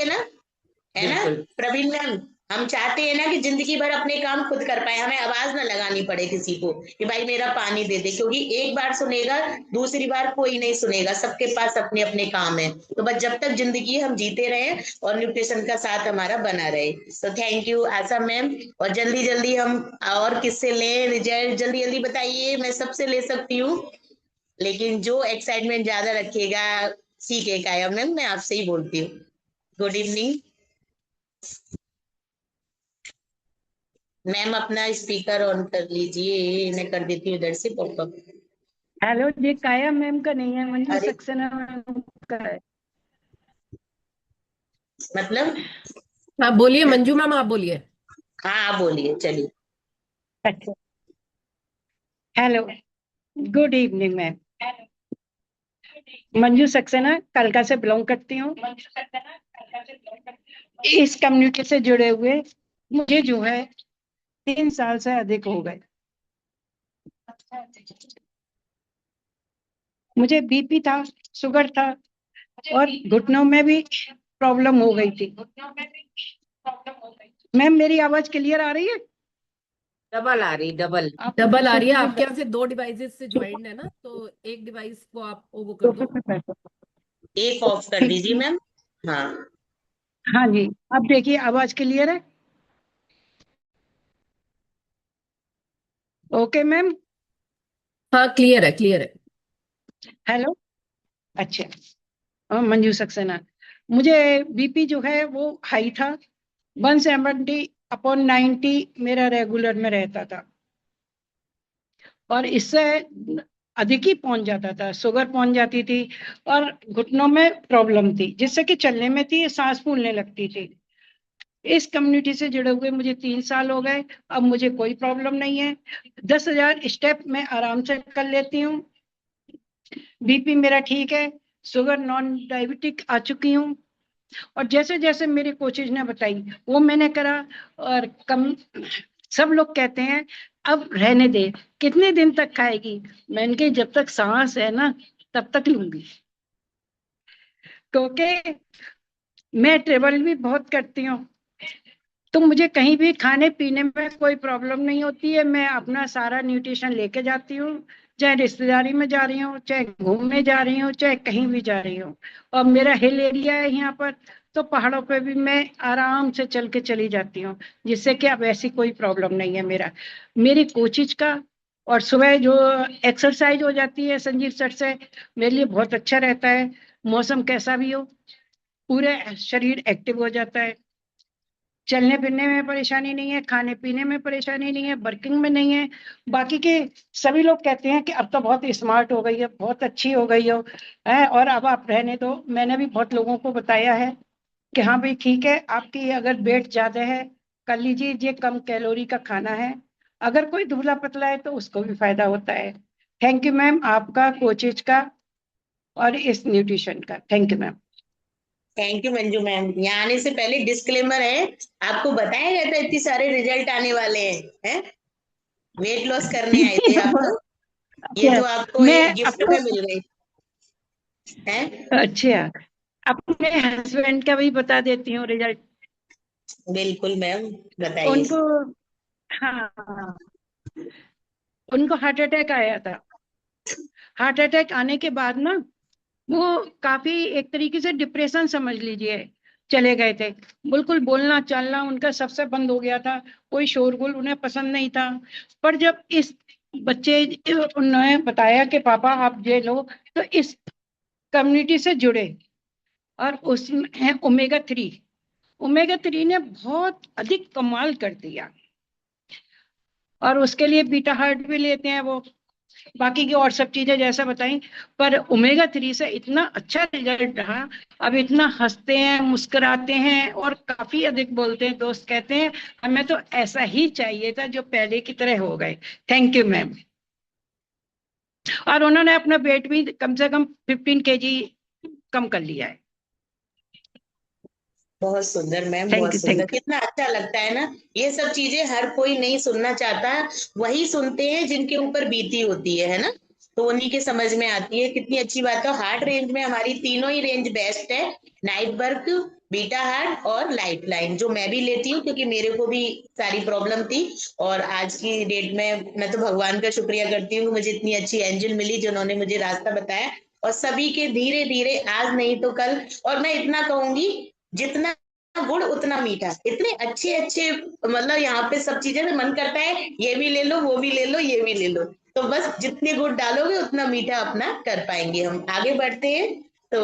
ना, है ना बिल्कुल। प्रवीण मैम। हम चाहते हैं ना कि जिंदगी भर अपने काम खुद कर पाए, हमें आवाज ना लगानी पड़े किसी को कि भाई मेरा पानी दे दे, क्योंकि एक बार सुनेगा, दूसरी बार कोई नहीं सुनेगा, सबके पास अपने अपने काम है। तो बस जब तक जिंदगी हम जीते रहे और न्यूट्रिशन का साथ हमारा बना रहे। तो थैंक यू आशा मैम। और जल्दी जल्दी हम और किससे लें रिजल्ट, जल्दी जल्दी बताइए, मैं सबसे ले सकती हूँ, लेकिन जो एक्साइटमेंट ज्यादा रखेगा सीखेगा। मैम मैं आपसे ही बोलती हूँ। गुड इवनिंग मैम, अपना स्पीकर ऑन कर लीजिए, मैं कर देती हूँ इधर से पॉपअप। हेलो, ये काया मैम का नहीं है, मंजू अरे सक्सेना मैम का है। मतलब, हाँ बोलिए मंजू मैम, आप बोलिए। हाँ आप बोलिए, चलिए। अच्छा, hello, good evening ma'am. Manju Saxena कलका से बिलोंग करती हूँ। इस कम्युनिटी से जुड़े हुए मुझे जो है 3 साल से अधिक हो गए। मुझे बीपी था, शुगर था, और घुटनों में भी प्रॉब्लम हो गई थी। मैम मेरी आवाज क्लियर आ रही है? डबल आ रही, डबल। आप डबल आ रही है, सोचिए, आपके यहाँ से दो डिवाइसेस से ज्वाइंट है ना, तो एक डिवाइस को आप वो कर दो। एक ऑफ कर दीजिए मैम। हाँ हाँ जी, अब देखिए आवाज क्लियर है? Okay ma'am. हाँ क्लियर है, क्लियर है। हेलो, अच्छा। मंजू सक्सेना, मुझे बीपी जो है वो हाई था, 170/90 मेरा रेगुलर में रहता था, और इससे अधिक ही पहुंच जाता था, शुगर पहुंच जाती थी, और घुटनों में प्रॉब्लम थी, जिससे कि चलने में थी, सांस फूलने लगती थी। इस कम्युनिटी से जुड़े हुए मुझे 3 साल हो गए, अब मुझे कोई प्रॉब्लम नहीं है। 10,000 स्टेप मैं आराम से कर लेती हूँ। बीपी मेरा ठीक है, शुगर नॉन डायबिटिक आ चुकी हूँ, और जैसे जैसे मेरी कोचिज ने बताई वो मैंने करा। और कम, सब लोग कहते हैं अब रहने दे, कितने दिन तक खाएगी? मैंने कहा जब तक सांस है ना तब तक लूंगी। क्योंकि मैं ट्रेवल भी बहुत करती हूँ, तो मुझे कहीं भी खाने पीने में कोई प्रॉब्लम नहीं होती है। मैं अपना सारा न्यूट्रिशन लेके जाती हूँ, चाहे रिश्तेदारी में जा रही हूँ, चाहे घूमने जा रही हूँ, चाहे कहीं भी जा रही हूँ। और मेरा हिल एरिया है यहाँ पर, तो पहाड़ों पे भी मैं आराम से चल के चली जाती हूँ, जिससे कि अब ऐसी कोई प्रॉब्लम नहीं है मेरी कोचिज का। और सुबह जो एक्सरसाइज हो जाती है संजीव सर से, मेरे लिए बहुत अच्छा रहता है। मौसम कैसा भी हो, पूरे शरीर एक्टिव हो जाता है। चलने फिरने में परेशानी नहीं है, खाने पीने में परेशानी नहीं है, वर्किंग में नहीं है। बाकी के सभी लोग कहते हैं कि अब तो बहुत स्मार्ट हो गई है, बहुत अच्छी हो गई हो है, और अब आप रहने दो। मैंने भी बहुत लोगों को बताया है कि हाँ भाई ठीक है, आपकी अगर वेट ज्यादा है कर लीजिए, ये कम कैलोरी का खाना है। अगर कोई दुबला पतला है तो उसको भी फायदा होता है। थैंक यू मैम, आपका, कोचेज का और इस न्यूट्रिशन का। Thank you ma'am. Thank you Manju ma'am. यहाँ आने से पहले डिस्क्लेमर है, आपको बताया गया था इतने सारे रिजल्ट आने वाले हैं? वेट लॉस करने आए थे आप तो, ये तो आपको मैं एक गिफ्ट में मिल गई है। अच्छा, अपने हस्बैंड का भी बता देती हूँ रिजल्ट। बिल्कुल मैम, बताइए। उनको, हाँ, उनको हार्ट अटैक आया था। हार्ट अटैक आने के बाद ना वो काफी एक तरीके से डिप्रेशन समझ लीजिए चले गए थे। बिल्कुल बोलना चालना उनका सबसे बंद हो गया था, कोई शोरगुल उन्हें पसंद नहीं था। पर जब इस बच्चे उन्होंने बताया कि पापा आप ये लो, तो इस कम्युनिटी से जुड़े। और उसमें है ओमेगा 3। ओमेगा 3 ने बहुत अधिक कमाल कर दिया, और उसके लिए बीटा हार्ट भी लेते हैं वो, बाकी की और सब चीजें जैसा बताई। पर ओमेगा 3 से इतना अच्छा रिजल्ट रहा, अब इतना हंसते हैं, मुस्कुराते हैं और काफी अधिक बोलते हैं। दोस्त कहते हैं हमें तो ऐसा ही चाहिए था जो पहले की तरह हो गए। Thank you ma'am. और उन्होंने अपना वेट भी कम से कम 15 kg कम कर लिया है। बहुत सुंदर मैम, थैंक बहुत यू, सुंदर। Thank you. कितना अच्छा लगता है ना, ये सब चीजें हर कोई नहीं सुनना चाहता, वही सुनते हैं जिनके ऊपर बीती होती है ना, तो उन्हीं के समझ में आती है। कितनी अच्छी बात है। हार्ट रेंज में हमारी तीनों ही रेंज बेस्ट है, नाइट बर्क, बीटा हार्ट और लाइफ लाइन, जो मैं भी लेती हूँ क्योंकि मेरे को भी सारी प्रॉब्लम थी। और आज की डेट में मैं तो भगवान का शुक्रिया करती हूँ कि मुझे इतनी अच्छी एंजल मिली जिन्होंने मुझे रास्ता बताया, और सभी के धीरे धीरे आज नहीं तो कल। और मैं इतना कहूंगी, जितना गुड़ उतना मीठा, इतने अच्छे अच्छे, मतलब यहाँ पे सब चीजें में मन करता है ये भी ले लो, वो भी ले लो, ये भी ले लो। तो बस जितने गुड़ डालोगे उतना मीठा अपना कर पाएंगे हम। आगे बढ़ते हैं। तो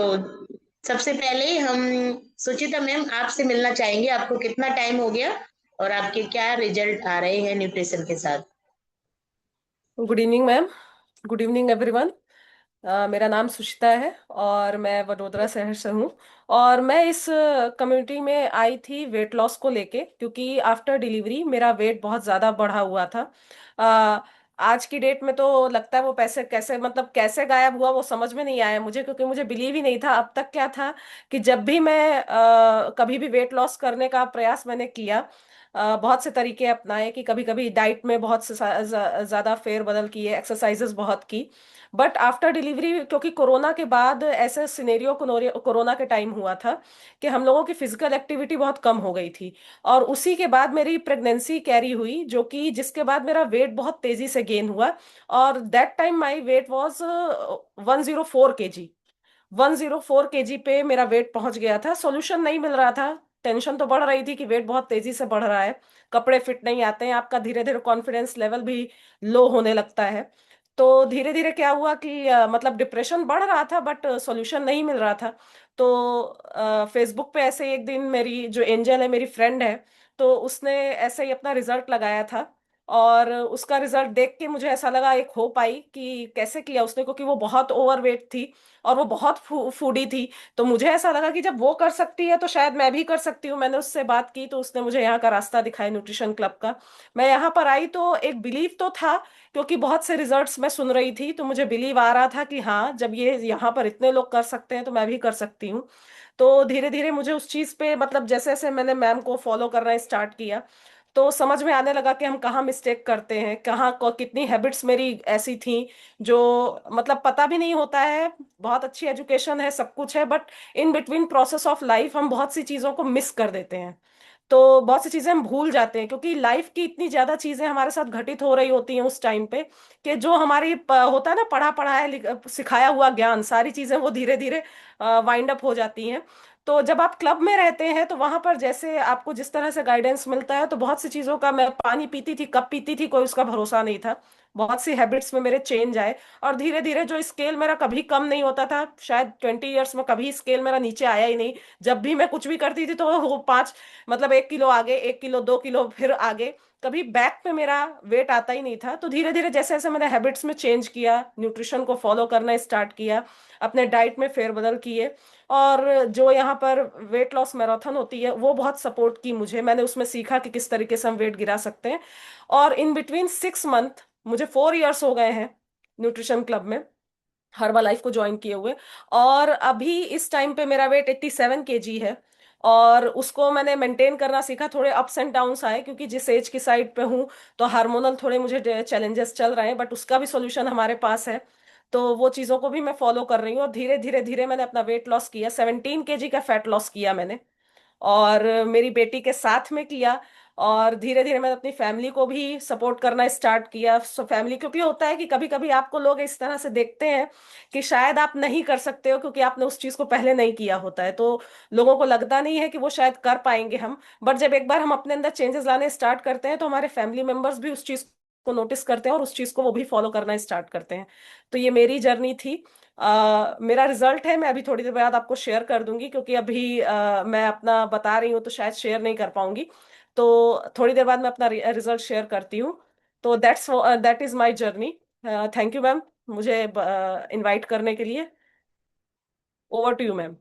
सबसे पहले हम सुचिता मैम आपसे मिलना चाहेंगे। आपको कितना टाइम हो गया और आपके क्या रिजल्ट आ रहे हैं न्यूट्रिशन के साथ? Good evening ma'am. Good evening everyone. मेरा नाम सुचिता है और मैं वडोदरा शहर से हूँ। और मैं इस कम्युनिटी में आई थी वेट लॉस को लेके, क्योंकि आफ्टर डिलीवरी मेरा वेट बहुत ज़्यादा बढ़ा हुआ था। अ, आज की डेट में तो लगता है वो पैसे कैसे, मतलब कैसे गायब हुआ वो समझ में नहीं आया मुझे, क्योंकि मुझे बिलीव ही नहीं था। अब तक क्या था कि जब भी मैं कभी भी वेट लॉस करने का प्रयास मैंने किया, बहुत से तरीके अपनाए, कि कभी कभी डाइट में बहुत से ज्यादा फेर बदल किए, एक्सरसाइजेस बहुत की। बट आफ्टर डिलीवरी, क्योंकि कोरोना के बाद ऐसे सिनेरियो कोरोना के टाइम हुआ था कि हम लोगों की फिजिकल एक्टिविटी बहुत कम हो गई थी। और उसी के बाद मेरी प्रेगनेंसी कैरी हुई, जो कि जिसके बाद मेरा वेट बहुत तेजी से गेन हुआ। और that time my weight was 104 kg। 104 kg पे मेरा वेट पहुंच गया था। सॉल्यूशन नहीं मिल रहा था। टेंशन तो बढ़ रही थी कि वेट बहुत तेजी से बढ़ रहा है, कपड़े फिट नहीं आते हैं, आपका धीरे धीरे कॉन्फिडेंस लेवल भी लो होने लगता है। तो धीरे धीरे क्या हुआ कि मतलब डिप्रेशन बढ़ रहा था, बट सॉल्यूशन नहीं मिल रहा था। तो फेसबुक पे ऐसे ही एक दिन, मेरी जो एंजल है, मेरी फ्रेंड है, तो उसने ऐसे ही अपना रिजल्ट लगाया था। और उसका रिजल्ट देख के मुझे ऐसा लगा, एक होप आई कि कैसे किया उसने, क्योंकि वो बहुत ओवरवेट थी और वो बहुत फूडी थी। तो मुझे ऐसा लगा कि जब वो कर सकती है तो शायद मैं भी कर सकती हूँ। मैंने उससे बात की तो उसने मुझे यहाँ का रास्ता दिखाया, न्यूट्रिशन क्लब का। मैं यहाँ पर आई तो एक बिलीव तो था, क्योंकि बहुत से रिजल्ट्स मैं सुन रही थी, तो मुझे बिलीव आ रहा था कि हाँ, जब ये यहाँ पर इतने लोग कर सकते हैं तो मैं भी कर सकती हूँ। तो धीरे धीरे मुझे उस चीज पे, मतलब जैसे जैसे मैंने मैम को फॉलो करना स्टार्ट किया, तो समझ में आने लगा कि हम कहाँ मिस्टेक करते हैं, कितनी हैबिट्स मेरी ऐसी थी जो मतलब पता भी नहीं होता है। बहुत अच्छी एजुकेशन है, सब कुछ है, but in between process of life हम बहुत सी चीजों को मिस कर देते हैं। तो बहुत सी चीजें हम भूल जाते हैं, क्योंकि लाइफ की इतनी ज्यादा चीजें हमारे साथ घटित हो रही होती हैं उस टाइम पे, कि जो हमारी होता है ना, पढ़ा पढ़ा है सिखाया हुआ ज्ञान, सारी चीजें वो धीरे धीरे वाइंड अप हो जाती हैं। तो जब आप क्लब में रहते हैं तो वहां पर जैसे आपको जिस तरह से गाइडेंस मिलता है, तो बहुत सी चीजों का, मैं पानी पीती थी, कब पीती थी कोई उसका भरोसा नहीं था। बहुत सी हैबिट्स में मेरे चेंज आए, और धीरे धीरे जो स्केल मेरा कभी कम नहीं होता था, शायद 20 ईयर्स में कभी स्केल मेरा नीचे आया ही नहीं। जब भी मैं कुछ भी करती थी तो वो 5, मतलब 1 किलो आगे, 1 किलो, 2 किलो फिर आगे, कभी बैक पे मेरा वेट आता ही नहीं था। तो धीरे धीरे जैसे जैसे मैंने हैबिट्स में चेंज किया, न्यूट्रिशन को फॉलो करना स्टार्ट किया, अपने डाइट में फेरबदल किए, और जो यहाँ पर वेट लॉस मैराथन होती है वो बहुत सपोर्ट की मुझे। मैंने उसमें सीखा कि किस तरीके से हम वेट गिरा सकते हैं। और इन बिटवीन 6 मंथ, मुझे 4 ईयर्स हो गए हैं न्यूट्रिशन क्लब में, हर्बल लाइफ को ज्वाइन किए हुए। और अभी इस टाइम पे मेरा वेट 87 kg है, और उसको मैंने मेंटेन करना सीखा। थोड़े अप्स एंड डाउन्स आए, क्योंकि जिस एज की साइड पे हूँ तो हार्मोनल थोड़े मुझे चैलेंजेस चल रहे हैं, बट उसका भी सोल्यूशन हमारे पास है। तो वो चीज़ों को भी मैं फॉलो कर रही हूँ, और धीरे धीरे धीरे मैंने अपना वेट लॉस किया। 17 kg का फैट लॉस किया मैंने, और मेरी बेटी के साथ में किया। और धीरे धीरे मैंने अपनी फैमिली को भी सपोर्ट करना स्टार्ट किया। सो फैमिली, क्योंकि होता है कि कभी कभी आपको लोग इस तरह से देखते हैं कि शायद आप नहीं कर सकते हो, क्योंकि आपने उस चीज को पहले नहीं किया होता है, तो लोगों को लगता नहीं है कि वो शायद कर पाएंगे हम। बट जब एक बार हम अपने अंदर चेंजेस लाने स्टार्ट करते हैं, तो हमारे फैमिली मेंबर्स भी उस चीज को नोटिस करते हैं, और उस चीज को वो भी फॉलो करना स्टार्ट करते हैं। तो ये मेरी जर्नी थी। मेरा रिजल्ट है, मैं अभी थोड़ी देर बाद आपको शेयर कर दूंगी, क्योंकि अभी मैं अपना बता रही हूँ तो शायद शेयर नहीं कर पाऊंगी। तो थोड़ी देर बाद मैं अपना रिजल्ट शेयर करती हूँ। तो that is my journey. Thank you ma'am, मुझे इनवाइट करने के लिए। Over to you ma'am.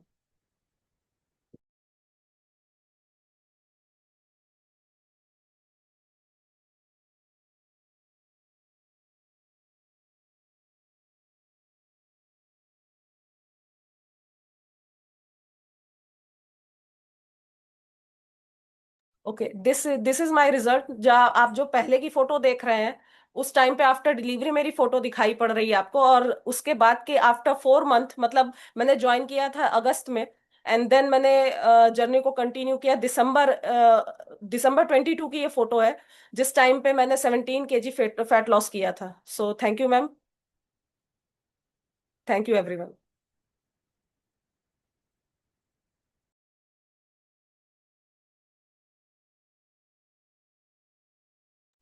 Okay, this this is my result. आप जो पहले की फोटो देख रहे हैं, उस टाइम पे आफ्टर डिलीवरी मेरी फोटो दिखाई पड़ रही है आपको। और उसके बाद के आफ्टर 4 मंथ, मतलब मैंने ज्वाइन किया था अगस्त में, एंड देन मैंने जर्नी को कंटिन्यू किया। दिसंबर 22 की ये फोटो है, जिस टाइम पे मैंने 17 kg फैट लॉस किया था। So thank you ma'am, thank you everyone.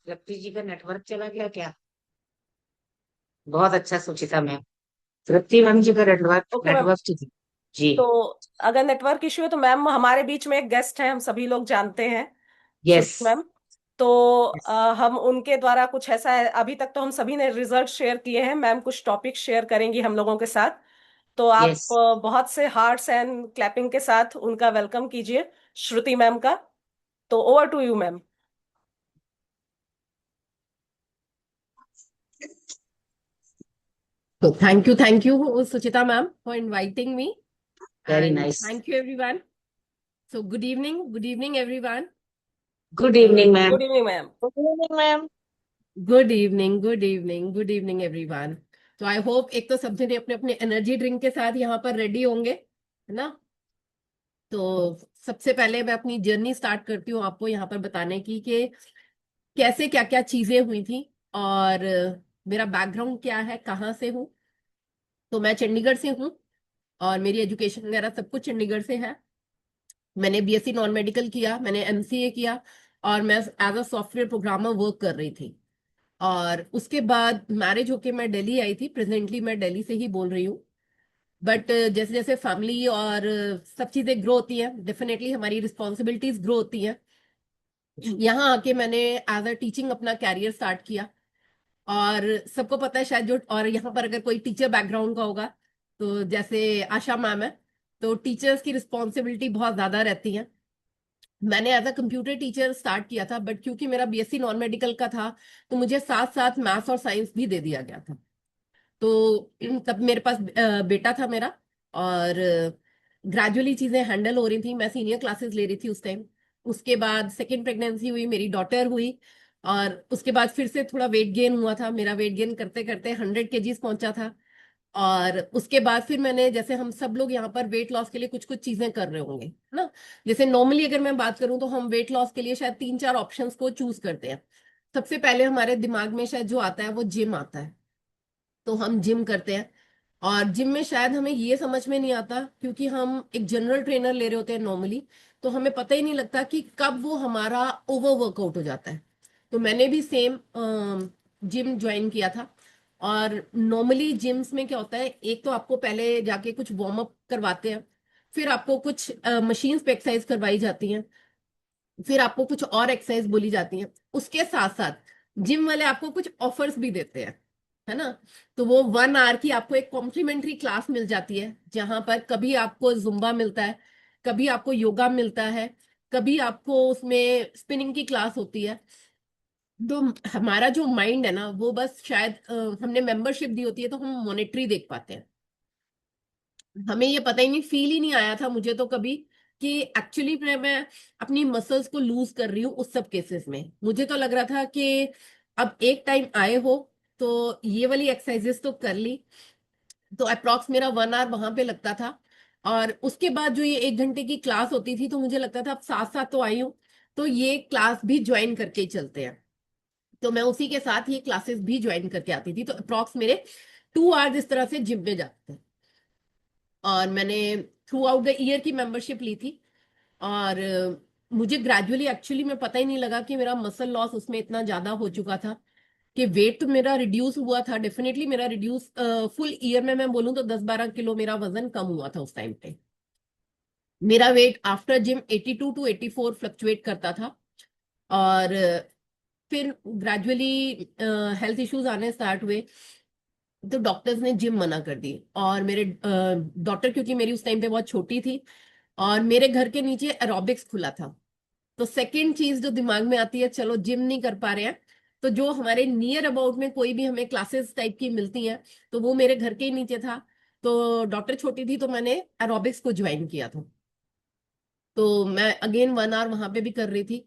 Tripti ji का नेटवर्क चला गया क्या? बहुत अच्छा सुचिता मैम। तृप्ति मैम जी का नेटवर्क ओके मैम। नेटवर्क जी। तो अगर नेटवर्क इश्यू है तो मैम, हमारे बीच में एक गेस्ट है, हम सभी लोग जानते हैं, यस। श्रुति मैम। तो हम उनके द्वारा कुछ ऐसा है, अभी तक तो हम सभी ने रिजल्ट शेयर किए हैं, मैम कुछ टॉपिक शेयर करेंगी हम लोगों के साथ। तो आप यस। बहुत से हार्ट्स एंड क्लैपिंग के साथ उनका वेलकम कीजिए, श्रुति मैम का। तो over to you ma'am. So thank you, Suchita ma'am, for inviting me. Very And nice. thank you, everyone. So good evening, everyone. Good So evening ma'am. Good evening ma'am. Good evening ma'am. good evening, everyone. तो I hope एक तो सब जने अपने अपने energy drink के साथ यहाँ पर रेडी होंगे, है ना। तो सबसे पहले मैं अपनी जर्नी स्टार्ट करती हूँ आपको यहाँ पर बताने की कि कैसे क्या क्या चीजें हुई थी, और मेरा बैकग्राउंड क्या है, कहाँ से हूँ। तो मैं चंडीगढ़ से हूँ, और मेरी एजुकेशन वगैरह सब कुछ चंडीगढ़ से है। मैंने बीएससी नॉन मेडिकल किया, मैंने एमसीए किया, और मैं as a software programmer work कर रही थी। और उसके बाद मैरिज होके मैं दिल्ली आई थी। प्रेजेंटली मैं दिल्ली से ही बोल रही हूँ। बट जैसे जैसे फैमिली और सब चीजें ग्रो होती हैं, डेफिनेटली हमारी रिस्पॉन्सिबिलिटीज ग्रो होती हैं। यहाँ आके मैंने एज अ टीचिंग अपना कैरियर स्टार्ट किया। और सबको पता है शायद, जो और यहाँ पर अगर कोई टीचर बैकग्राउंड का होगा, तो जैसे आशा मैम है, तो टीचर्स की रिस्पॉन्सिबिलिटी बहुत ज्यादा रहती है। मैंने as a computer teacher start किया था, बट क्योंकि मेरा बीएससी नॉन मेडिकल का था, तो मुझे साथ साथ मैथ्स और साइंस भी दे दिया गया था। तो तब मेरे पास बेटा था मेरा, और ग्रेजुअली चीजें हैंडल हो रही थी। मैं सीनियर क्लासेस ले रही थी उस टाइम, उसके बाद सेकेंड प्रेगनेंसी हुई, मेरी डॉटर हुई, और उसके बाद फिर से थोड़ा वेट गेन हुआ था। मेरा वेट गेन करते करते 100 kgs पहुंचा था। और उसके बाद फिर मैंने, जैसे हम सब लोग यहाँ पर वेट लॉस के लिए कुछ कुछ चीजें कर रहे होंगे, है ना। जैसे नॉर्मली अगर मैं बात करूं तो हम वेट लॉस के लिए शायद 3-4 ऑप्शंस को चूज करते हैं। सबसे पहले हमारे दिमाग में शायद जो आता है वो जिम आता है, तो हम जिम करते हैं। और जिम में शायद हमें ये समझ में नहीं आता, क्योंकि हम एक जनरल ट्रेनर ले रहे होते हैं नॉर्मली, तो हमें पता ही नहीं लगता कि कब वो हमारा ओवर वर्कआउट हो जाता है। तो मैंने भी सेम जिम ज्वाइन किया था। और नॉर्मली जिम्स में क्या होता है, एक तो आपको पहले जाके कुछ वार्म अप करवाते हैं, फिर आपको कुछ मशीन्स पे एक्सरसाइज करवाई जाती हैं, फिर आपको कुछ और एक्सरसाइज बोली जाती हैं। उसके साथ साथ जिम वाले आपको कुछ ऑफर्स भी देते हैं, है ना। तो वो 1 आवर की आपको एक कॉम्प्लीमेंट्री क्लास मिल जाती है, जहां पर कभी आपको जुम्बा मिलता है, कभी आपको योगा मिलता है, कभी आपको उसमें स्पिनिंग की क्लास होती है। तो हमारा जो माइंड है ना, वो बस शायद हमने मेंबरशिप दी होती है तो हम मॉनेटरी देख पाते हैं। हमें ये पता ही नहीं, फील ही नहीं आया था मुझे तो कभी कि एक्चुअली मैं अपनी मसल्स को लूज कर रही हूँ। उस सब केसेस में मुझे तो लग रहा था कि अब एक टाइम आए हो तो ये वाली एक्सरसाइजेस तो कर ली। तो अप्रॉक्स मेरा 1 आवर वहां पे लगता था। और उसके बाद जो ये 1 घंटे की क्लास होती थी, तो मुझे लगता था अब साथ साथ तो आई हूँ, तो ये क्लास भी ज्वाइन करके ही चलते हैं। तो मैं उसी के साथ ये क्लासेस भी ज्वाइन करके आती थी। तो अप्रॉक्स मेरे 2 आवर्स इस तरह से जिम में जाते थे। और मैंने थ्रू आउट द ईयर की मेंबरशिप ली थी। और मुझे ग्रेजुअली एक्चुअली में पता ही नहीं लगा कि मेरा मसल लॉस उसमें इतना ज्यादा हो चुका था, कि वेट तो मेरा रिड्यूस हुआ था। डेफिनेटली मेरा रिड्यूस, फुल ईयर में मैं बोलूं तो 10-12 किलो मेरा वजन कम हुआ था उस टाइम पे। मेरा weight after gym 82 to 84 fluctuate करता था। और फिर ग्रेजुअली हेल्थ इश्यूज आने स्टार्ट हुए, तो डॉक्टर्स ने जिम मना कर दी। और मेरे डॉटर, क्योंकि मेरी उस टाइम पे बहुत छोटी थी, और मेरे घर के नीचे एरोबिक्स खुला था, तो सेकंड चीज जो दिमाग में आती है, चलो जिम नहीं कर पा रहे हैं, तो जो हमारे नियर अबाउट में कोई भी हमें क्लासेस टाइप की मिलती हैं, तो वो मेरे घर के ही नीचे था। तो डॉटर छोटी थी तो मैंने एरोबिक्स को ज्वाइन किया था। तो मैं अगेन 1 आवर वहां पे भी कर रही थी।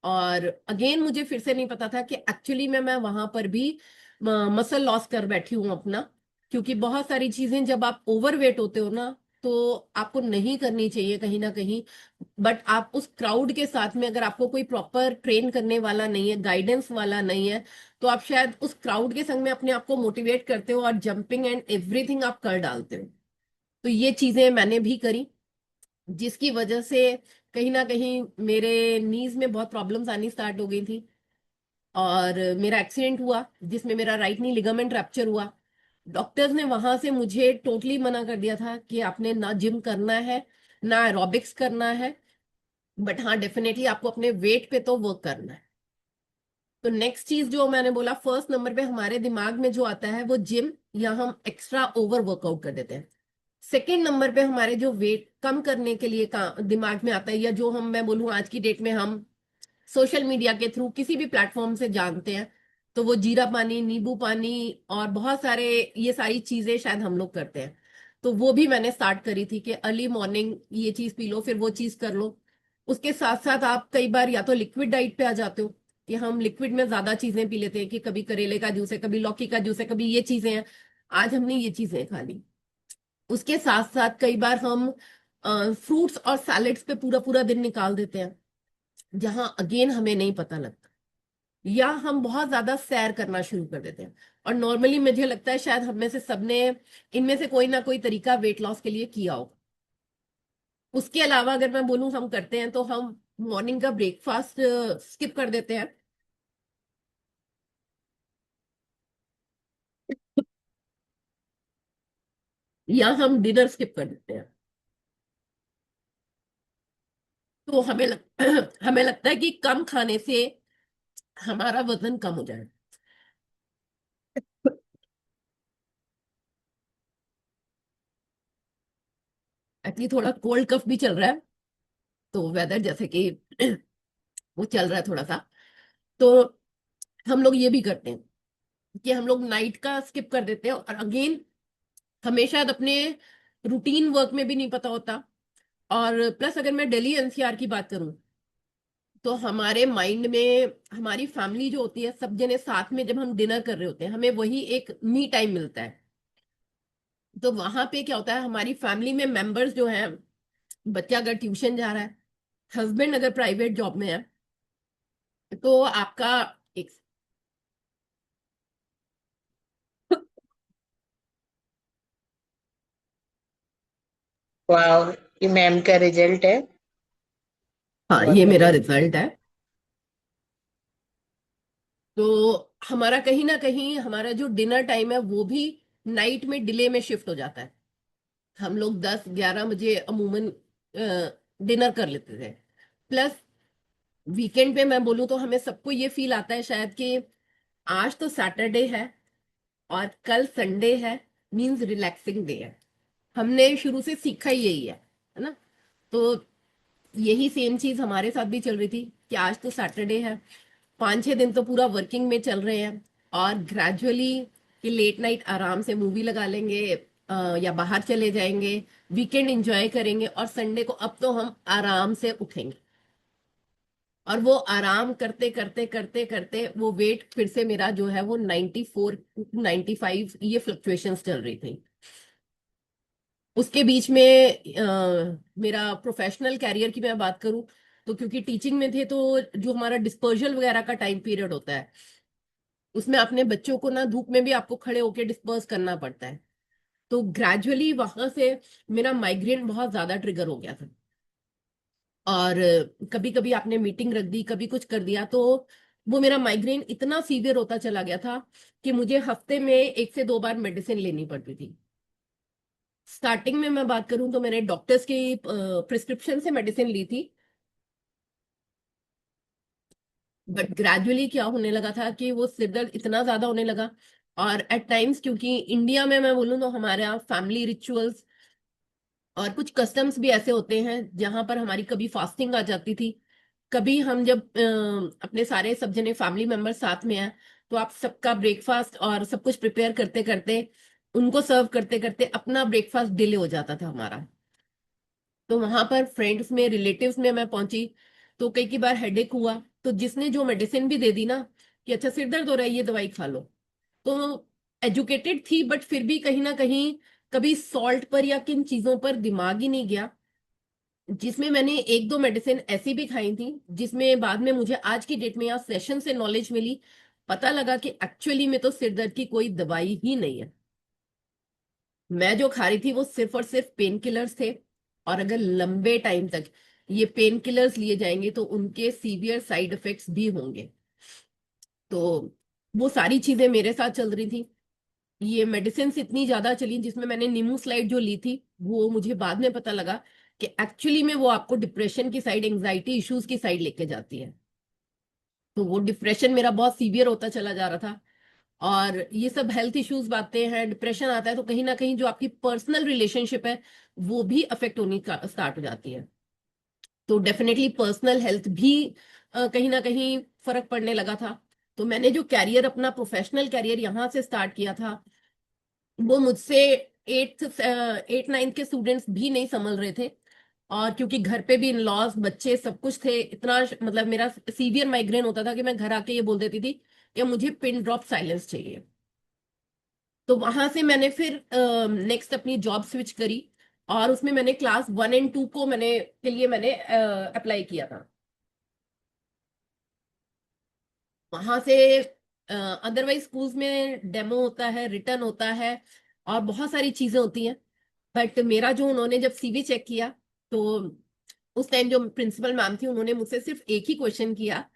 और अगेन मुझे फिर से नहीं पता था कि एक्चुअली मैं वहां पर भी मसल लॉस कर बैठी हूँ अपना। क्योंकि बहुत सारी चीजें जब आप ओवरवेट होते हो ना, तो आपको नहीं करनी चाहिए कहीं ना कहीं। बट आप उस क्राउड के साथ में, अगर आपको कोई प्रॉपर ट्रेन करने वाला नहीं है, गाइडेंस वाला नहीं है, तो आप शायद उस क्राउड के संग में अपने आप को मोटिवेट करते हो और जंपिंग एंड एवरीथिंग आप कर डालते हो। तो ये चीजें मैंने भी करी, जिसकी वजह से कहीं ना कहीं मेरे नीज में बहुत प्रॉब्लम्स आनी स्टार्ट हो गई थी। और मेरा एक्सीडेंट हुआ, जिसमें मेरा राइट नी लिगामेंट रैप्चर हुआ। डॉक्टर्स ने वहां से मुझे टोटली मना कर दिया था कि आपने ना जिम करना है, ना एरोबिक्स करना है, बट हाँ डेफिनेटली आपको अपने वेट पे तो वर्क करना है। तो नेक्स्ट चीज जो मैंने बोला, फर्स्ट नंबर पे हमारे दिमाग में जो आता है वो जिम, या हम एक्स्ट्रा ओवर वर्कआउट कर देते हैं। सेकेंड नंबर पे हमारे जो वेट कम करने के लिए दिमाग में आता है, या जो मैं बोलूँ आज की डेट में हम सोशल मीडिया के थ्रू किसी भी प्लेटफॉर्म से जानते हैं, तो वो जीरा पानी, नींबू पानी, और बहुत सारे ये सारी चीजें शायद हम लोग करते हैं। तो वो भी मैंने स्टार्ट करी थी कि अर्ली मॉर्निंग ये चीज पी लो, फिर वो चीज कर लो। उसके साथ साथ आप कई बार या तो लिक्विड डाइट पे आ जाते हो, कि हम लिक्विड में ज्यादा चीजें पी लेते हैं, कि कभी करेले का जूस है, कभी लौकी का जूस है, कभी ये चीजें हैं, आज हमने ये चीजें खा ली। उसके साथ साथ कई बार हम फ्रूट्स और सैलेड्स पे पूरा पूरा दिन निकाल देते हैं, जहां अगेन हमें नहीं पता लगता। या हम बहुत ज्यादा सैर करना शुरू कर देते हैं। और नॉर्मली मुझे लगता है शायद हम में से सबने इनमें से कोई ना कोई तरीका वेट लॉस के लिए किया हो। उसके अलावा अगर मैं बोलूं हम करते हैं, तो हम मॉर्निंग का ब्रेकफास्ट स्किप कर देते हैं, या हम डिनर स्किप कर देते हैं। तो हमें लगता है कि कम खाने से हमारा वजन कम हो जाए। एक्चुअली थोड़ा कोल्ड कफ भी चल रहा है, तो वेदर जैसे कि वो चल रहा है थोड़ा सा। तो हम लोग ये भी करते हैं कि हम लोग नाइट का स्किप कर देते हैं। और अगेन हमें शायद अपने रूटीन वर्क में भी नहीं पता होता। और प्लस अगर मैं दिल्ली एनसीआर की बात करूं, तो हमारे माइंड में हमारी फैमिली जो होती है, सब जने साथ में जब हम डिनर कर रहे होते हैं, हमें वही एक मी टाइम मिलता है। तो वहां पे क्या होता है, हमारी फैमिली में मेंबर्स जो हैं, बच्चा अगर ट्यूशन जा रहा है, हस्बैंड अगर प्राइवेट जॉब में है, तो आपका एक वाह, ये मैम का रिजल्ट है। हाँ, बहुत ये मेरा बढ़िया। रिजल्ट है। तो हमारा कहीं ना कहीं हमारा जो डिनर टाइम है वो भी नाइट में डिले में शिफ्ट हो जाता है। हम लोग 10-11 बजे अमूमन डिनर कर लेते थे। प्लस वीकेंड पे मैं बोलूँ तो हमें सबको ये फील आता है शायद कि आज तो सैटरडे है और कल संडे है, मींस रिलैक्सिंग डे है। हमने शुरू से सीखा ही यही है ना। तो यही सेम चीज हमारे साथ भी चल रही थी कि आज तो सैटरडे है, 5-6 दिन तो पूरा वर्किंग में चल रहे हैं, और ग्रेजुअली कि लेट नाइट आराम से मूवी लगा लेंगे, या बाहर चले जाएंगे, वीकेंड एंजॉय करेंगे, और संडे को अब तो हम आराम से उठेंगे। और वो आराम करते करते करते करते वो वेट फिर से मेरा जो है वो 94-95 ये फ्लक्चुएशंस चल रही थी। उसके बीच में मेरा प्रोफेशनल कैरियर की मैं बात करूं, तो क्योंकि टीचिंग में थे, तो जो हमारा डिस्पर्जल वगैरह का टाइम पीरियड होता है, उसमें अपने बच्चों को ना धूप में भी आपको खड़े होके डिस्पर्स करना पड़ता है। तो ग्रेजुअली वहां से मेरा माइग्रेन बहुत ज्यादा ट्रिगर हो गया था। और कभी कभी आपने मीटिंग रख दी, कभी कुछ कर दिया, तो वो मेरा माइग्रेन इतना सीवियर होता चला गया था कि मुझे हफ्ते में 1 से 2 बार मेडिसिन लेनी पड़ती थी। स्टार्टिंग में मैं बात करूं तो मैंने डॉक्टर्स की प्रिस्क्रिप्शन से मेडिसिन ली थी। बट ग्रेजुअली क्या होने लगा था कि वो सिर दर्द इतना ज्यादा होने लगा। और एट टाइम्स, क्योंकि इंडिया में मैं बोलूँ तो हमारे यहाँ फैमिली रिचुअल्स और कुछ कस्टम्स भी ऐसे होते हैं जहां पर हमारी कभी फास्टिंग आ जाती थी, कभी हम जब अपने सारे सब जने फैमिली मेंबर साथ में हैं, तो आप सबका ब्रेकफास्ट और सब कुछ प्रिपेयर करते करते, उनको सर्व करते करते अपना ब्रेकफास्ट डिले हो जाता था हमारा। तो वहां पर फ्रेंड्स में, रिलेटिव्स में मैं पहुंची, तो कई कई बार हेडेक हुआ, तो जिसने जो मेडिसिन भी दे दी ना कि अच्छा सिर दर्द हो रहा है ये दवाई खा लो, तो एजुकेटेड थी बट फिर भी कहीं ना कहीं कभी सॉल्ट पर या किन चीजों पर दिमाग ही नहीं गया। जिसमें मैंने 1-2 मेडिसिन ऐसी भी खाई थी जिसमें बाद में मुझे आज की डेट में या सेशन से नॉलेज मिली, पता लगा कि एक्चुअली में तो सिर दर्द की कोई दवाई ही नहीं है। मैं जो खा रही थी वो सिर्फ और सिर्फ पेन किलर्स थे, और अगर लंबे टाइम तक ये पेन किलर्स लिए जाएंगे तो उनके सीवियर साइड इफेक्ट्स भी होंगे। तो वो सारी चीजें मेरे साथ चल रही थी। ये मेडिसिन इतनी ज्यादा चली, जिसमें मैंने नीमू स्लाइड जो ली थी, वो मुझे बाद में पता लगा कि एक्चुअली में वो आपको डिप्रेशन की साइड, एंजाइटी इश्यूज की साइड लेके जाती है। तो वो डिप्रेशन मेरा बहुत सीवियर होता चला जा रहा था। और ये सब हेल्थ इश्यूज बातें हैं, डिप्रेशन आता है तो कहीं ना कहीं जो आपकी पर्सनल रिलेशनशिप है वो भी अफेक्ट होनी स्टार्ट हो जाती है। तो डेफिनेटली पर्सनल हेल्थ भी कहीं ना कहीं फर्क पड़ने लगा था। तो मैंने जो कैरियर, अपना प्रोफेशनल कैरियर यहाँ से स्टार्ट किया था, वो मुझसे 8th 9th के स्टूडेंट्स भी नहीं संभल रहे थे। और क्योंकि घर पे भी इन लॉज, बच्चे, सब कुछ थे, इतना मतलब मेरा सीवियर माइग्रेन होता था कि मैं घर आके ये बोल देती थी कि मुझे पिन ड्रॉप साइलेंस चाहिए। तो वहां से मैंने फिर नेक्स्ट अपनी जॉब स्विच करी, और उसमें मैंने क्लास 1 और 2 को मैंने के लिए मैंने अप्लाई किया था। वहां से अदरवाइज स्कूल्स में डेमो होता है, रिटर्न होता है, और बहुत सारी चीजें होती हैं। बट मेरा जो, उन्होंने जब सीवी चेक किया, तो उस टाइम जो प्रिंसिपल मैम थी, उन्होंने मुझसे सिर्फ एक ही क्वेश्चन किया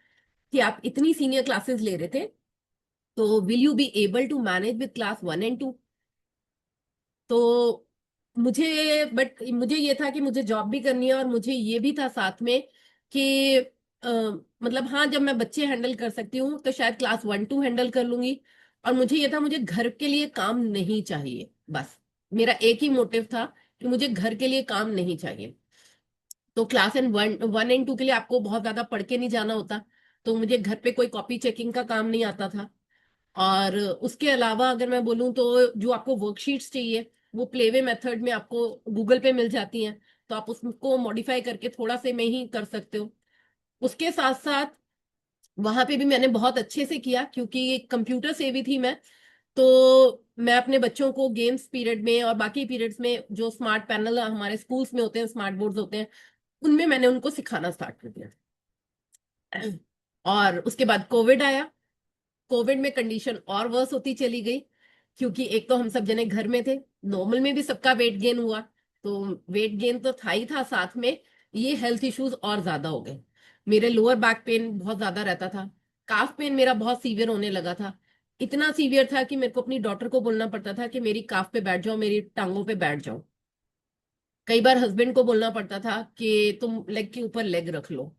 कि आप इतनी सीनियर क्लासेस ले रहे थे, तो will you be able to manage with class 1 and 2। तो मुझे ये था कि मुझे जॉब भी करनी है, और मुझे ये भी था साथ में कि मतलब हाँ, जब मैं बच्चे हैंडल कर सकती हूँ तो शायद क्लास 1-2 हैंडल कर लूंगी। और मुझे ये था, मुझे घर के लिए काम नहीं चाहिए, बस मेरा एक ही मोटिव था कि मुझे घर के लिए काम नहीं चाहिए। तो क्लास 1 and 2 के लिए आपको बहुत ज्यादा पढ़ के नहीं जाना होता, तो मुझे घर पे कोई कॉपी चेकिंग का काम नहीं आता था। और उसके अलावा अगर मैं बोलूँ तो जो आपको वर्कशीट्स चाहिए, वो प्लेवे मेथड में आपको गूगल पे मिल जाती हैं, तो आप उसको मॉडिफाई करके थोड़ा से में ही कर सकते हो। उसके साथ साथ वहां पे भी मैंने बहुत अच्छे से किया, क्योंकि कंप्यूटर से भी थी मैं। तो मैं अपने बच्चों को गेम्स पीरियड में और बाकी पीरियड्स में जो स्मार्ट पैनल हमारे स्कूल्स में होते हैं, स्मार्ट बोर्ड्स होते हैं, उनमें मैंने उनको सिखाना स्टार्ट कर दिया। और उसके बाद कोविड आया। कोविड में कंडीशन और वर्स होती चली गई, क्योंकि एक तो हम सब जने घर में थे, नॉर्मल में भी सबका वेट गेन हुआ। तो वेट गेन तो था ही था, साथ में ये हेल्थ इश्यूज और ज्यादा हो गए। मेरे लोअर बैक पेन बहुत ज्यादा रहता था, काफ पेन मेरा बहुत सीवियर होने लगा था। इतना सीवियर था कि मेरे को अपनी डॉक्टर को बोलना पड़ता था कि मेरी काफ पे बैठ जाओ, मेरी टांगों पे बैठ जाओ। कई बार हस्बैंड को बोलना पड़ता था कि तुम लेग के ऊपर लेग रख लो।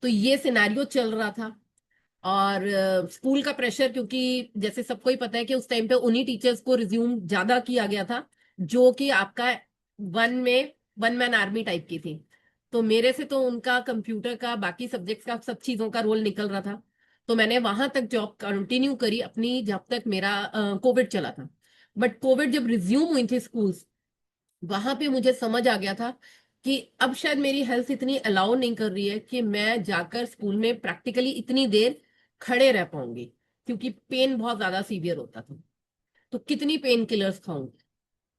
तो ये सिनेरियो चल रहा था। और स्कूल का प्रेशर, क्योंकि जैसे सबको ही पता है कि उस टाइम पे उन्हीं टीचर्स को रिज्यूम ज्यादा किया गया था, जो कि आपका वन मैन आर्मी टाइप की थी। तो मेरे से तो उनका कंप्यूटर का, बाकी सब्जेक्ट्स का, सब चीजों का रोल निकल रहा था। तो मैंने वहां तक जॉब कंटिन्यू करी अपनी, जब तक मेरा कोविड चला था। बट कोविड जब रिज्यूम हुई थी स्कूल्स, वहां पे मुझे समझ आ गया था कि अब शायद मेरी हेल्थ इतनी अलाउ नहीं कर रही है कि मैं जाकर स्कूल में प्रैक्टिकली इतनी देर खड़े रह पाऊंगी, क्योंकि पेन बहुत ज्यादा सीवियर होता था। तो कितनी पेन किलर्स खाऊंगी।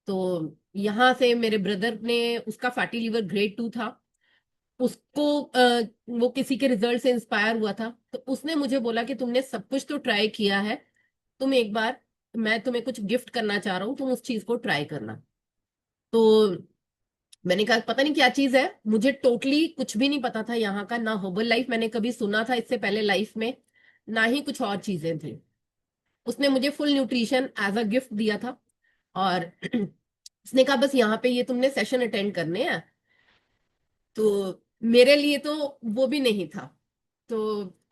तो यहाँ से मेरे ब्रदर ने, उसका फैटी लीवर ग्रेड 2 था, उसको वो किसी के रिजल्ट से इंस्पायर हुआ था। तो उसने मुझे बोला कि तुमने सब कुछ तो ट्राई किया है, तुम एक बार, मैं तुम्हें कुछ गिफ्ट करना चाह रहा हूँ, तुम उस चीज को ट्राई करना। तो मैंने कहा पता नहीं क्या चीज है, मुझे टोटली कुछ भी नहीं पता था यहाँ का, ना हर्बल लाइफ मैंने कभी सुना था इससे पहले लाइफ में, ना ही कुछ और चीजें थी। उसने मुझे full nutrition as a gift दिया था। और उसने कहा बस यहाँ पे ये तुमने सेशन अटेंड करने हैं। तो मेरे लिए तो वो भी नहीं था। तो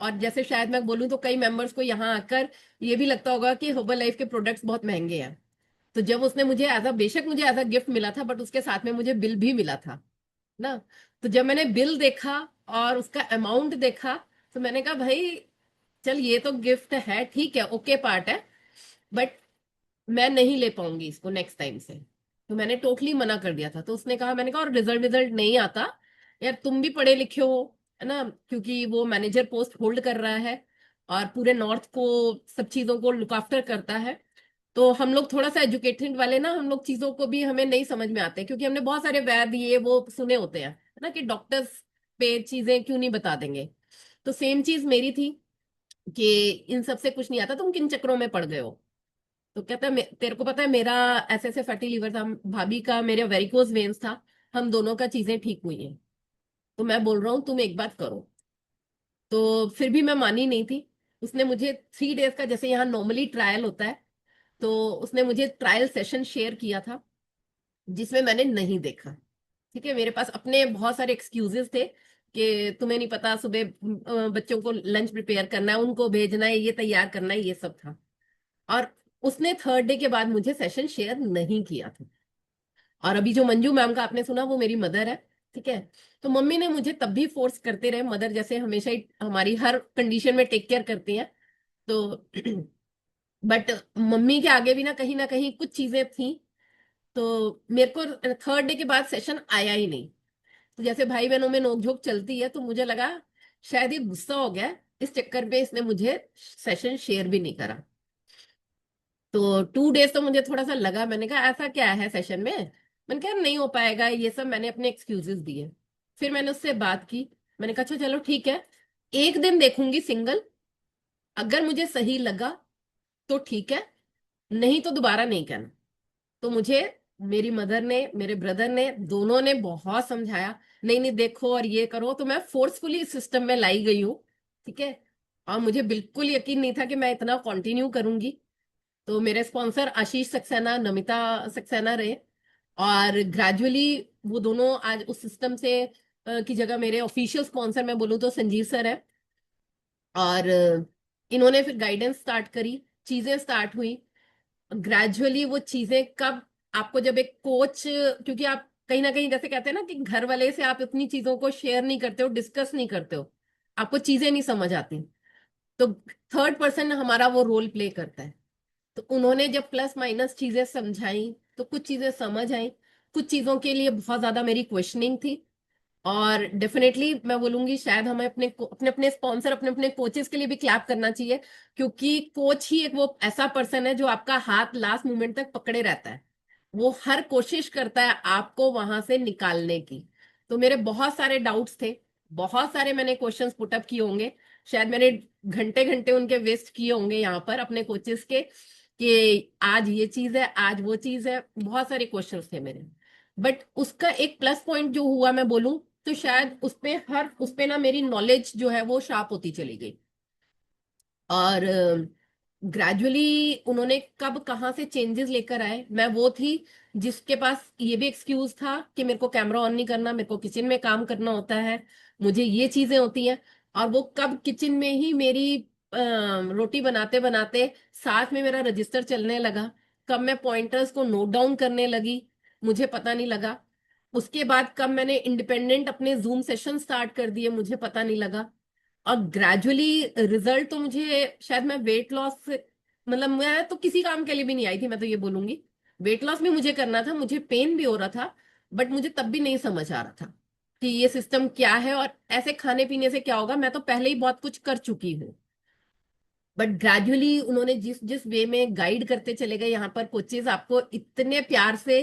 और जैसे शायद मैं बोलूँ तो कई मेंबर्स को यहाँ आकर ये भी लगता होगा कि हर्बल लाइफ के प्रोडक्ट्स बहुत महंगे हैं। तो जब उसने मुझे बेशक मुझे एज अ गिफ्ट मिला था, बट उसके साथ में मुझे बिल भी मिला था ना। तो जब मैंने बिल देखा और उसका अमाउंट देखा, तो मैंने कहा भाई चल ये तो गिफ्ट है, ठीक है, ओके पार्ट है, बट मैं नहीं ले पाऊंगी इसको नेक्स्ट टाइम से। तो मैंने टोटली मना कर दिया था। तो उसने कहा, मैंने कहा और रिजल्ट रिजल्ट नहीं आता यार, तुम भी पढ़े लिखे हो, है ना, क्योंकि वो मैनेजर पोस्ट होल्ड कर रहा है और पूरे नॉर्थ को सब चीजों को लुक आफ्टर करता है। तो हम लोग थोड़ा सा एजुकेटेड वाले ना, हम लोग चीजों को भी हमें नहीं समझ में आते, क्योंकि हमने बहुत सारे वैद ये वो सुने होते हैं, है ना, कि डॉक्टर्स पे चीजें क्यों नहीं बता देंगे। तो सेम चीज मेरी थी कि इन सब से कुछ नहीं आता, तुम किन चक्रों में पड़ गए हो। तो कहता है तेरे को पता है मेरा ऐसे ऐसे फैटी लीवर था, भाभी का मेरे वेरिकोज वेन्स था, हम दोनों का चीजें ठीक हुई हैं। तो मैं बोल रहा हूँ तुम एक बात करो। तो फिर भी मैं मानी नहीं थी। उसने मुझे 3 डेज का, जैसे यहाँ नॉर्मली ट्रायल होता है, तो उसने मुझे ट्रायल सेशन शेयर किया था, जिसमें मैंने नहीं देखा। ठीक है, मेरे पास अपने बहुत सारे एक्सक्यूजेस थे कि तुम्हें नहीं पता, सुबह बच्चों को लंच प्रिपेयर करना है, उनको भेजना है, ये तैयार करना है, ये सब था। और उसने 3rd डे के बाद मुझे सेशन शेयर नहीं किया था। और अभी जो मंजू मैम का आपने सुना, वो मेरी मदर है। ठीक है, तो मम्मी ने मुझे तब भी फोर्स करते रहे, मदर जैसे हमेशा ही हमारी हर कंडीशन में टेक केयर करती हैं। तो बट मम्मी के आगे भी ना कहीं कुछ चीजें थी। तो मेरे को 3rd डे के बाद सेशन आया ही नहीं। तो जैसे भाई बहनों में नोकझोंक चलती है, तो मुझे लगा शायद ये गुस्सा हो गया, इस चक्कर में इसने मुझे सेशन शेयर भी नहीं करा। तो 2 डेज तो मुझे थोड़ा सा लगा, मैंने कहा ऐसा क्या है सेशन में, मैंने कहा नहीं हो पाएगा ये सब, मैंने अपने एक्सक्यूजेस दिए। फिर मैंने उससे बात की, मैंने कहा अच्छा चलो ठीक है, एक दिन देखूंगी सिंगल, अगर मुझे सही लगा तो ठीक है, नहीं तो दोबारा नहीं करना। तो मुझे मेरी मदर ने, मेरे ब्रदर ने, दोनों ने बहुत समझाया, नहीं नहीं देखो और ये करो। तो मैं फोर्सफुली इस सिस्टम में लाई गई हूँ। ठीक है, और मुझे बिल्कुल यकीन नहीं था कि मैं इतना कंटिन्यू करूंगी। तो मेरे स्पॉन्सर आशीष सक्सेना, नमिता सक्सेना रहे। और ग्रेजुअली वो दोनों आज उस सिस्टम से की जगह मेरे ऑफिशियल स्पॉन्सर मैं बोलूँ तो संजीव सर है। और इन्होंने फिर गाइडेंस स्टार्ट करी, चीजें स्टार्ट हुई ग्रेजुअली। वो चीजें कब आपको, जब एक कोच, क्योंकि आप कहीं ना कहीं जैसे कहते हैं ना कि घर वाले से आप इतनी चीजों को शेयर नहीं करते हो, डिस्कस नहीं करते हो, आपको चीजें नहीं समझ आती, तो 3rd पर्सन हमारा वो रोल प्ले करता है। तो उन्होंने जब प्लस माइनस चीजें समझाई, तो कुछ चीजें समझ आई, कुछ चीजों के लिए बहुत ज्यादा मेरी क्वेश्चनिंग थी। और डेफिनेटली मैं बोलूंगी शायद हमें अपने अपने अपने स्पॉन्सर, अपने अपने कोचेस के लिए भी क्लैप करना चाहिए, क्योंकि कोच ही एक वो ऐसा पर्सन है जो आपका हाथ लास्ट मोमेंट तक पकड़े रहता है। वो हर कोशिश करता है आपको वहां से निकालने की। तो मेरे बहुत सारे डाउट्स थे, बहुत सारे मैंने क्वेश्चंस पुटअप किए होंगे, शायद मैंने घंटे घंटे उनके वेस्ट किए होंगे यहाँ पर अपने कोचेस के, कि आज ये चीज है, आज वो चीज है, बहुत सारे क्वेश्चंस थे मेरे। बट उसका एक प्लस पॉइंट जो हुआ मैं बोलूं, तो शायद उस पे ना मेरी नॉलेज जो है वो शार्प होती चली गई। और ग्रेजुअली उन्होंने कब कहाँ से चेंजेस लेकर आए, मैं वो थी जिसके पास ये भी एक्सक्यूज था कि मेरे को कैमरा ऑन नहीं करना, मेरे को किचन में काम करना होता है, मुझे ये चीजें होती हैं। और वो कब किचन में ही मेरी रोटी बनाते बनाते साथ में मेरा रजिस्टर चलने लगा, कब मैं पॉइंटर्स को नोट डाउन करने लगी, मुझे पता नहीं लगा। उसके बाद कब मैंने इंडिपेंडेंट अपने जूम सेशन स्टार्ट कर दिए, मुझे पता नहीं लगा। और ग्रेजुअली रिजल्ट तो मुझे शायद, मैं वेट लॉस, मतलब मैं तो किसी काम के लिए भी नहीं आई थी, मैं तो ये बोलूंगी वेट लॉस भी मुझे करना था, मुझे पेन भी हो रहा था, बट मुझे तब भी नहीं समझ आ रहा था कि ये सिस्टम क्या है और ऐसे खाने पीने से क्या होगा, मैं तो पहले ही बहुत कुछ कर चुकी हूँ। बट ग्रेजुअली उन्होंने जिस जिस वे में गाइड करते चले गए, यहाँ पर कोचेज आपको इतने प्यार से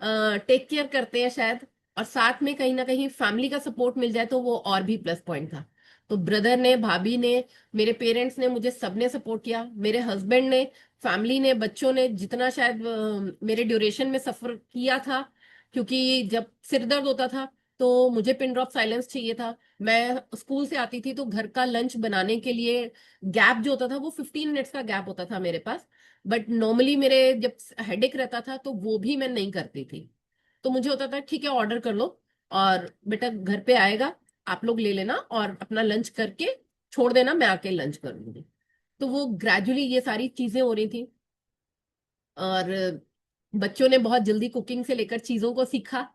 टेक केयर करते हैं शायद, और साथ में कहीं ना कहीं फैमिली का सपोर्ट मिल जाए तो वो और भी प्लस पॉइंट था। तो ब्रदर ने, भाभी ने, मेरे पेरेंट्स ने, मुझे सबने सपोर्ट किया, मेरे हस्बैंड ने, फैमिली ने, बच्चों ने, जितना शायद मेरे ड्यूरेशन में सफर किया था, क्योंकि जब सिर दर्द होता था तो मुझे पिन ड्रॉप साइलेंस चाहिए था। मैं स्कूल से आती थी तो घर का लंच बनाने के लिए गैप जो होता था वो 15 मिनट्स का गैप होता था मेरे पास, बट नॉर्मली मेरे जब हेडेक रहता था तो वो भी मैं नहीं करती थी। तो मुझे होता था ठीक है ऑर्डर कर लो और बेटा घर पे आएगा, आप लोग ले लेना और अपना लंच करके छोड़ देना, मैं आके लंच कर लूंगी। तो वो ग्रेजुअली ये सारी चीजें हो रही थी। और बच्चों ने बहुत जल्दी कुकिंग से लेकर चीजों को सीखा।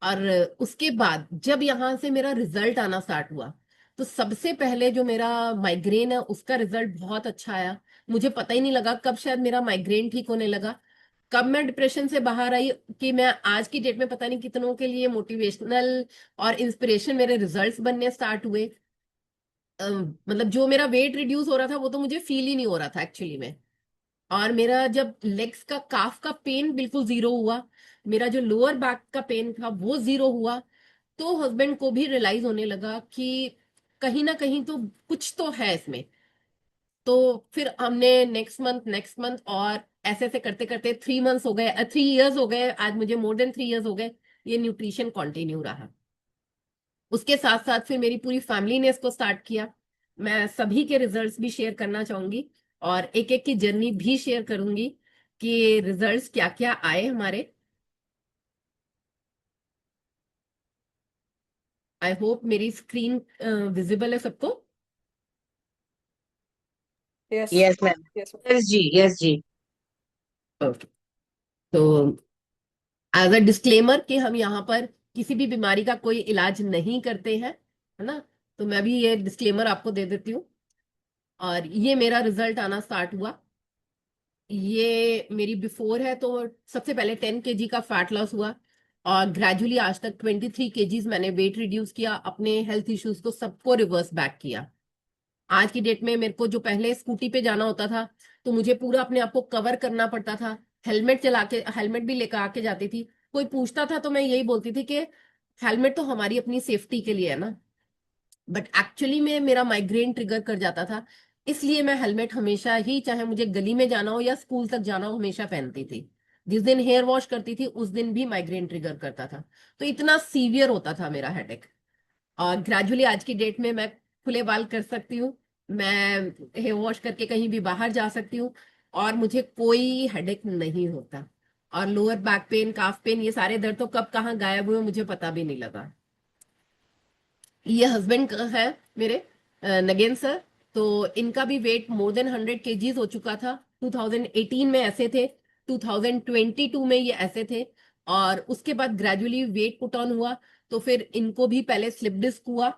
और उसके बाद जब यहाँ से मेरा रिजल्ट आना स्टार्ट हुआ, तो सबसे पहले जो मेरा माइग्रेन है उसका रिजल्ट बहुत अच्छा आया। मुझे पता ही नहीं लगा कब शायद मेरा माइग्रेन ठीक होने लगा, कब मैं डिप्रेशन से बाहर आई, कि मैं आज की डेट में पता नहीं कितनों के लिए मोटिवेशनल और इंस्पिरेशन मेरे रिजल्ट्स बनने स्टार्ट हुए। मतलब जो मेरा वेट रिड्यूस हो रहा था वो तो मुझे फील ही नहीं हो रहा था एक्चुअली में। और मेरा जब लेग्स का काफ का पेन बिल्कुल जीरो हुआ, मेरा जो लोअर बैक का पेन था वो जीरो हुआ, तो हस्बैंड को भी रियलाइज होने लगा कि कहीं ना कहीं तो कुछ तो है इसमें। तो फिर हमने नेक्स्ट मंथ और ऐसे ऐसे करते करते 3 मंथ्स हो गए, 3 इयर्स हो गए, आज मुझे मोर देन 3 इयर्स हो गए, ये न्यूट्रिशन कंटिन्यू रहा। उसके साथ साथ फिर मेरी पूरी फैमिली ने इसको स्टार्ट किया। मैं सभी के रिजल्ट्स भी शेयर करना चाहूंगी और एक एक की जर्नी भी शेयर करूंगी कि रिजल्ट्स क्या क्या आए हमारे। आई होप मेरी स्क्रीन विजिबल है सबको। Yes yes ma'am. Yes yes जी, यस जी। ओके। तो एज अ डिस्क्लेमर कि हम यहाँ पर किसी भी बीमारी का कोई इलाज नहीं करते हैं, है ना, तो मैं भी ये डिस्क्लेमर आपको दे देती हूँ। और ये मेरा रिजल्ट आना स्टार्ट हुआ, ये मेरी बिफोर है, तो सबसे पहले 10 kg का फैट लॉस हुआ और ग्रेजुअली आज तक 23 kgs मैंने वेट रिड्यूस किया, अपने हेल्थ इश्यूज को सबको रिवर्स बैक किया। आज की डेट में मेरे को जो पहले स्कूटी पे जाना होता था तो मुझे पूरा अपने आप को कवर करना पड़ता था, हेलमेट भी लेकर आके जाती थी। कोई पूछता था तो मैं यही बोलती थी कि हेलमेट तो हमारी अपनी सेफ्टी के लिए है ना, बट एक्चुअली में मेरा माइग्रेन ट्रिगर कर जाता था, इसलिए मैं हेलमेट हमेशा ही, चाहे मुझे गली में जाना हो या स्कूल तक जाना हो, हमेशा पहनती थी। जिस दिन हेयर वॉश करती थी उस दिन भी माइग्रेन ट्रिगर करता था, तो इतना सीवियर होता था मेरा हेडेक। और ग्रेजुअली आज की डेट में मैं खुले बाल कर सकती हूँ, मैं हेयर वॉश करके कहीं भी बाहर जा सकती हूँ और मुझे कोई हेडेक नहीं होता। और लोअर बैक पेन, काफ पेन, ये सारे दर्द तो कब कहाँ गायब हुए मुझे पता भी नहीं लगा। ये हस्बैंड है मेरे, नगेन सर। तो इनका भी वेट मोर देन 100 kgs हो चुका था। 2018 में ऐसे थे, 2022 में ये ऐसे थे, और उसके बाद ग्रेजुअली वेट पुट ऑन हुआ। तो फिर इनको भी पहले स्लिप डिस्क हुआ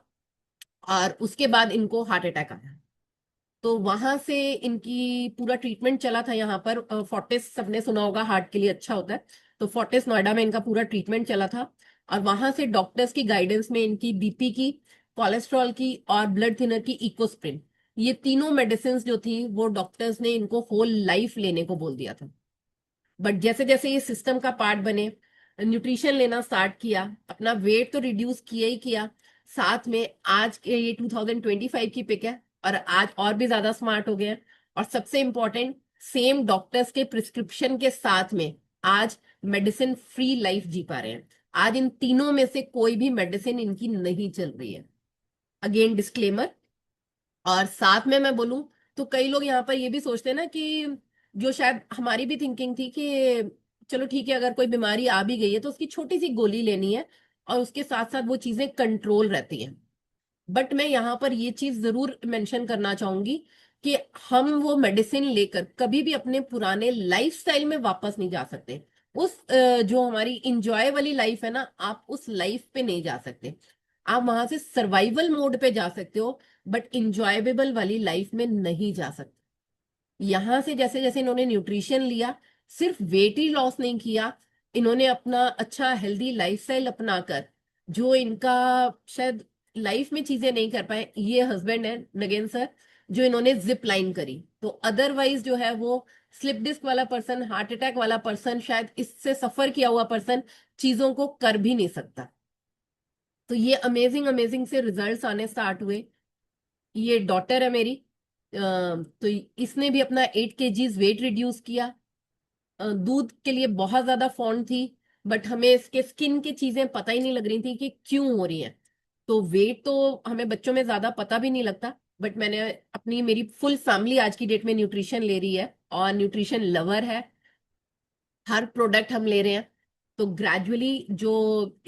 और उसके बाद इनको हार्ट अटैक आया। तो वहां से इनकी पूरा ट्रीटमेंट चला था यहाँ पर। फोर्टिस सबने सुना होगा, हार्ट के लिए अच्छा होता है। तो फोर्टिस नोएडा में इनका पूरा ट्रीटमेंट चला था, और वहां से डॉक्टर्स की गाइडेंस में इनकी बीपी की, कोलेस्ट्रॉल की और ब्लड थिनर की इकोस्प्रिन, ये तीनों मेडिसिन जो थी वो डॉक्टर्स ने इनको होल लाइफ लेने को बोल दिया था। बट जैसे जैसे ये सिस्टम का पार्ट बने, न्यूट्रिशन लेना स्टार्ट किया, अपना वेट तो रिड्यूस किया ही किया, साथ में आज के ये 2025 की पिक है, और आज और भी ज्यादा स्मार्ट हो गए हैं। और सबसे इंपॉर्टेंट, सेम डॉक्टर्स के प्रिस्क्रिप्शन के साथ में आज मेडिसिन फ्री लाइफ जी पा रहे हैं। आज इन तीनों में से कोई भी मेडिसिन इनकी नहीं चल रही है, अगेन डिस्क्लेमर। और साथ में मैं बोलूं तो कई लोग यहाँ पर ये भी सोचते हैं ना कि जो शायद हमारी भी थिंकिंग थी कि चलो ठीक है, अगर कोई बीमारी आ भी गई है तो उसकी छोटी सी गोली लेनी है और उसके साथ साथ वो चीजें कंट्रोल रहती हैं। बट मैं यहाँ पर ये चीज जरूर मेंशन करना चाहूंगी कि हम वो मेडिसिन लेकर कभी भी अपने पुराने लाइफस्टाइल में वापस नहीं जा सकते। उस जो हमारी इंजॉय वाली लाइफ है ना, आप उस लाइफ पे नहीं जा सकते। आप वहां से सर्वाइवल मोड पे जा सकते हो, बट इंजॉयबल वाली लाइफ में नहीं जा सकते। यहां से जैसे जैसे इन्होंने न्यूट्रिशन लिया, सिर्फ वेट ही लॉस नहीं किया, इन्होंने अपना अच्छा हेल्दी लाइफस्टाइल अपनाकर, जो इनका शायद लाइफ में चीजें नहीं कर पाए, ये हस्बैंड है नगेन सर, जो इन्होंने जिप लाइन करी। तो अदरवाइज जो है वो स्लिप डिस्क वाला पर्सन, हार्ट अटैक वाला पर्सन, शायद इससे सफर किया हुआ पर्सन चीजों को कर भी नहीं सकता। तो ये अमेजिंग अमेजिंग से रिजल्ट्स आने स्टार्ट हुए। ये डॉटर है मेरी, तो इसने भी अपना 8 kg वेट रिड्यूस किया। दूध के लिए बहुत ज्यादा फॉन्ड थी, बट हमें इसके स्किन की चीजें पता ही नहीं लग रही थी कि क्यों हो रही है। तो वेट तो हमें बच्चों में ज्यादा पता भी नहीं लगता, बट मैंने अपनी, मेरी फुल फैमिली आज की डेट में न्यूट्रिशन ले रही है और न्यूट्रिशन लवर है, हर प्रोडक्ट हम ले रहे हैं। तो ग्रेजुअली जो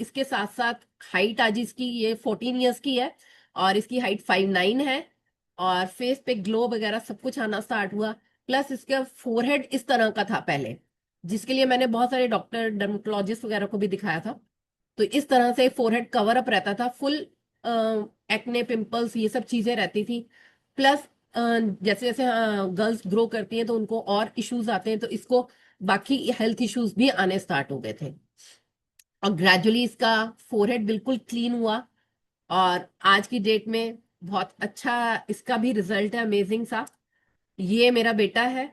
इसके साथ साथ हाइट आज इसकी ये 14 ईयर्स की है और इसकी हाइट 5'9" है, और फेस पे ग्लो वगैरह सब कुछ आना स्टार्ट हुआ। प्लस इसका फोरहेड इस तरह का था पहले, जिसके लिए मैंने बहुत सारे डॉक्टर डर्मेटोलॉजिस्ट वगैरह को भी दिखाया था। तो इस तरह से फोरहेड कवर अप रहता था, फुल एक्ने, पिंपल्स, ये सब चीजें रहती थी। प्लस जैसे जैसे गर्ल्स ग्रो करती हैं तो उनको और इश्यूज आते हैं, तो इसको बाकी हेल्थ इश्यूज भी आने स्टार्ट हो गए थे। और ग्रेजुअली इसका फोरहेड बिल्कुल क्लीन हुआ, और आज की डेट में बहुत अच्छा इसका भी रिजल्ट है, अमेजिंग सा। ये मेरा बेटा है,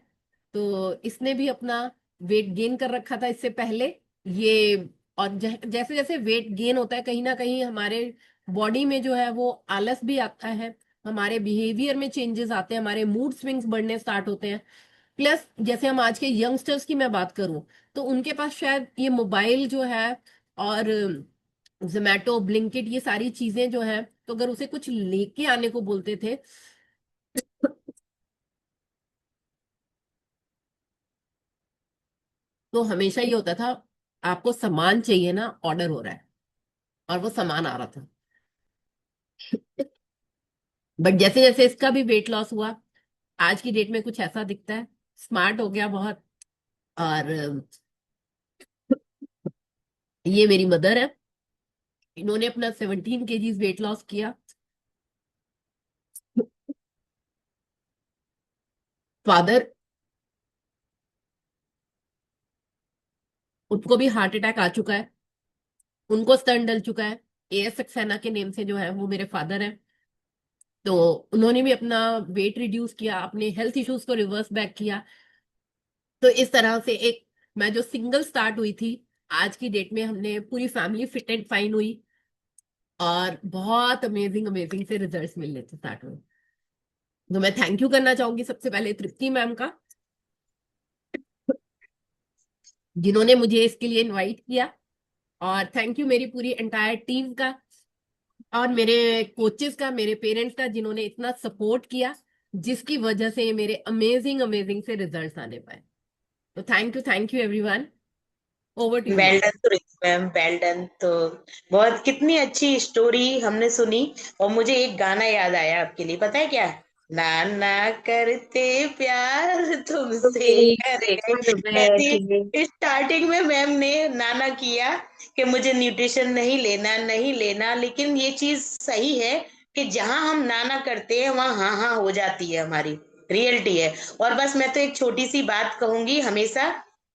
तो इसने भी अपना वेट गेन कर रखा था इससे पहले। ये और जैसे जैसे वेट गेन होता है, कहीं ना कहीं हमारे बॉडी में जो है वो आलस भी आता है, हमारे बिहेवियर में चेंजेस आते हैं, हमारे मूड स्विंग्स बढ़ने स्टार्ट होते हैं। प्लस जैसे हम आज के यंगस्टर्स की मैं बात करूं तो उनके पास शायद ये मोबाइल जो है और जोमेटो, ब्लिंकिट, ये सारी चीजें जो है, तो अगर उसे कुछ लेके आने को बोलते थे तो हमेशा ये होता था, आपको सामान चाहिए ना, ऑर्डर हो रहा है, और वो सामान आ रहा था। बट जैसे जैसे इसका भी वेट लॉस हुआ, आज की डेट में कुछ ऐसा दिखता है, स्मार्ट हो गया बहुत। और ये मेरी मदर है, इन्होंने अपना 17 kg वेट लॉस किया। फादर, उनको भी हार्ट अटैक आ चुका है, उनको स्तन डल चुका है, एएस सक्सेना के नेम से जो है वो मेरे फादर है। तो उन्होंने भी अपना वेट रिड्यूस किया, अपने हेल्थ इश्यूज को रिवर्स बैक किया। तो इस तरह से एक, मैं जो सिंगल स्टार्ट हुई थी, आज की डेट में हमने पूरी फैमिली फिट एंड फाइन हुई, और बहुत अमेजिंग अमेजिंग से रिजल्ट्स मिलने से स्टार्ट हुए। तो मैं थैंक यू करना चाहूंगी सबसे पहले तृप्ति मैम का, जिन्होंने मुझे इसके लिए इनवाइट किया, और थैंक यू मेरी पूरी एंटायर टीम का, और मेरे कोचेस का, मेरे पेरेंट्स का, जिन्होंने इतना सपोर्ट किया, जिसकी वजह से मेरे अमेजिंग अमेजिंग से रिजल्ट्स आने पाए। तो thank you everyone. Over to you. Well done ma'am, well done. तो बहुत, कितनी अच्छी स्टोरी हमने सुनी। और मुझे एक गाना याद आया आपके लिए, पता है क्या? नाना करते प्यार तुमसे करें। स्टार्टिंग में मैम ने नाना किया कि मुझे न्यूट्रिशन नहीं लेना, नहीं लेना, लेकिन ये चीज सही है कि जहां हम नाना करते हैं वहां हाँ हाँ हो जाती है, हमारी रियलिटी है। और बस मैं तो एक छोटी सी बात कहूंगी हमेशा,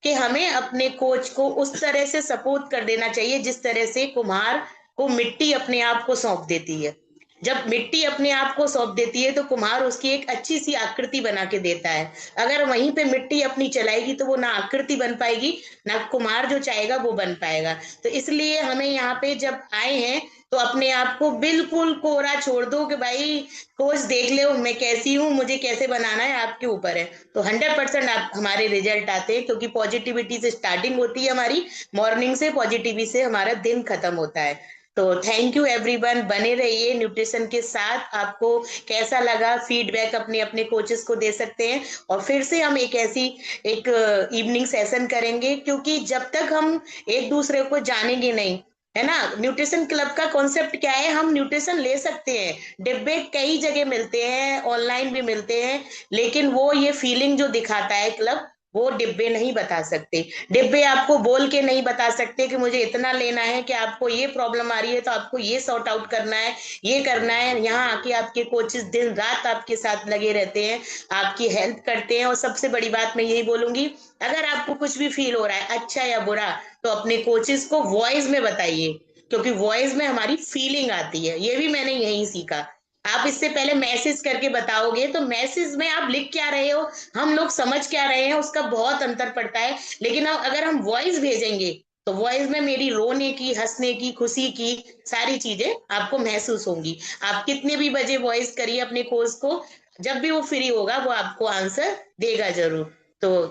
कि हमें अपने कोच को उस तरह से सपोर्ट कर देना चाहिए जिस तरह से कुम्हार को मिट्टी अपने आप को सौंप देती है। जब मिट्टी अपने आप को सौंप देती है तो कुम्हार उसकी एक अच्छी सी आकृति बना के देता है। अगर वहीं पे मिट्टी अपनी चलाएगी तो वो ना आकृति बन पाएगी, ना कुम्हार जो चाहेगा वो बन पाएगा। तो इसलिए हमें यहाँ पे जब आए हैं तो अपने आप को बिल्कुल कोरा छोड़ दो कि भाई कोच देख लो मैं कैसी हूँ, मुझे कैसे बनाना है आपके ऊपर है। तो 100% आप हमारे रिजल्ट आते हैं, क्योंकि पॉजिटिविटी से स्टार्टिंग होती है हमारी, मॉर्निंग से पॉजिटिविटी से हमारा दिन खत्म होता है। तो थैंक यू एवरीवन, बने रहिए न्यूट्रिशन के साथ। आपको कैसा लगा फीडबैक अपने अपने कोचेस को दे सकते हैं, और फिर से हम एक ऐसी एक इवनिंग सेशन करेंगे, क्योंकि जब तक हम एक दूसरे को जानेंगे नहीं, है ना। न्यूट्रिशन क्लब का कॉन्सेप्ट क्या है, हम न्यूट्रिशन ले सकते हैं, डिब्बे कई जगह मिलते हैं, ऑनलाइन भी मिलते हैं, लेकिन वो ये फीलिंग जो दिखाता है क्लब, वो डिब्बे नहीं बता सकते। डिब्बे आपको बोल के नहीं बता सकते कि मुझे इतना लेना है, कि आपको ये प्रॉब्लम आ रही है तो आपको ये सॉर्ट आउट करना है, ये करना है। यहाँ आके आपके कोचेस दिन रात आपके साथ लगे रहते हैं, आपकी हेल्प करते हैं। और सबसे बड़ी बात मैं यही बोलूंगी, अगर आपको कुछ भी फील हो रहा है अच्छा या बुरा, तो अपने कोचेस को वॉइस में बताइए, क्योंकि वॉइस में हमारी फीलिंग आती है। ये भी मैंने यही सीखा। आप इससे पहले मैसेज करके बताओगे तो मैसेज में आप लिख क्या रहे हो, हम लोग समझ क्या रहे हैं, उसका बहुत अंतर पड़ता है। लेकिन अगर हम वॉइस भेजेंगे तो वॉइस में मेरी रोने की, हंसने की, खुशी की सारी चीजें आपको महसूस होंगी। आप कितने भी बजे वॉइस करिए अपने कोच को, जब भी वो फ्री होगा वो आपको आंसर देगा जरूर। तो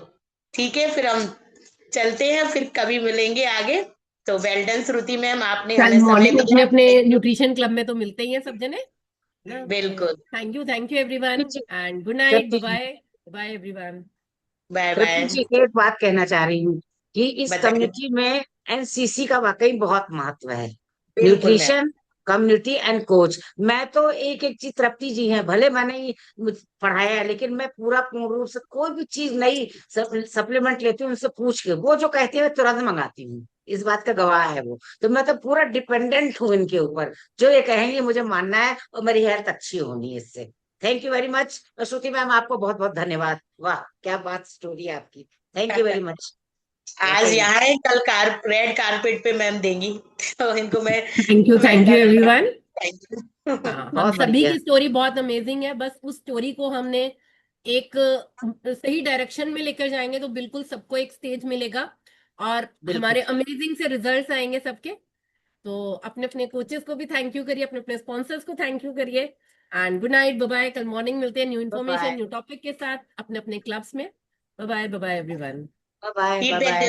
ठीक है, फिर हम चलते हैं, फिर कभी मिलेंगे आगे। तो वेल डन श्रुति मैम, आपने कल हमें समय मॉर्निंग अपने दिया। अपने न्यूट्रिशन क्लब में तो मिलते ही हैं सब जने ना। बिल्कुल। थैंक यू एवरीवन जी, and good night, Tripti bye जी, bye everyone. Bye Tripti bye. जी एक बात कहना चाह रही हूँ कि इस बताइए। कम्युनिटी में एनसीसी का वाकई बहुत महत्व है। बिल्कुल ma'am. Nutrition, community and coach. मैं तो एक एक चीज, तृप्ति जी हैं भले मैंने ही पढ़ाया है, लेकिन मैं पूरा पूर्ण रूप से कोई भी चीज नई सप्लीमेंट लेती हूँ उनसे पूछ के, वो जो कहती है मैं तुरंत मंगाती हूँ। इस बात का गवाह है वो। तो मैं तो पूरा डिपेंडेंट हूँ इनके ऊपर, जो ये कहेंगे मुझे मानना है, और मेरी हेल्थ अच्छी होनी है इससे। Thank you very much. Shruti ma'am आपको बहुत बहुत धन्यवाद। वाह क्या बात स्टोरी है आपकी। Thank you very much. आज बताइए। यहाँ है, कल रेड कारपेट पे मैम देंगी, तो इनको मैं thank you everyone. Thank you. हाँ, हम बहुत सभी बढ़िया। की स्टोरी बहुत अमेजिंग है, बस उस स्टोरी को हमने एक सही डायरेक्शन में लेकर जाएंगे तो बिल्कुल सबको एक स्टेज मिलेगा और बिल्कुल। हमारे अमेजिंग से रिजल्ट्स आएंगे सबके। तो अपने अपने कोचेस को भी थैंक यू करिए, अपने अपने स्पॉन्सर्स को थैंक यू करिए and good night, bye bye. कल मॉर्निंग मिलते हैं new information by new topic के साथ अपने अपने क्लब्स में। Bye bye, bye bye everyone. Bye bye feedback bye.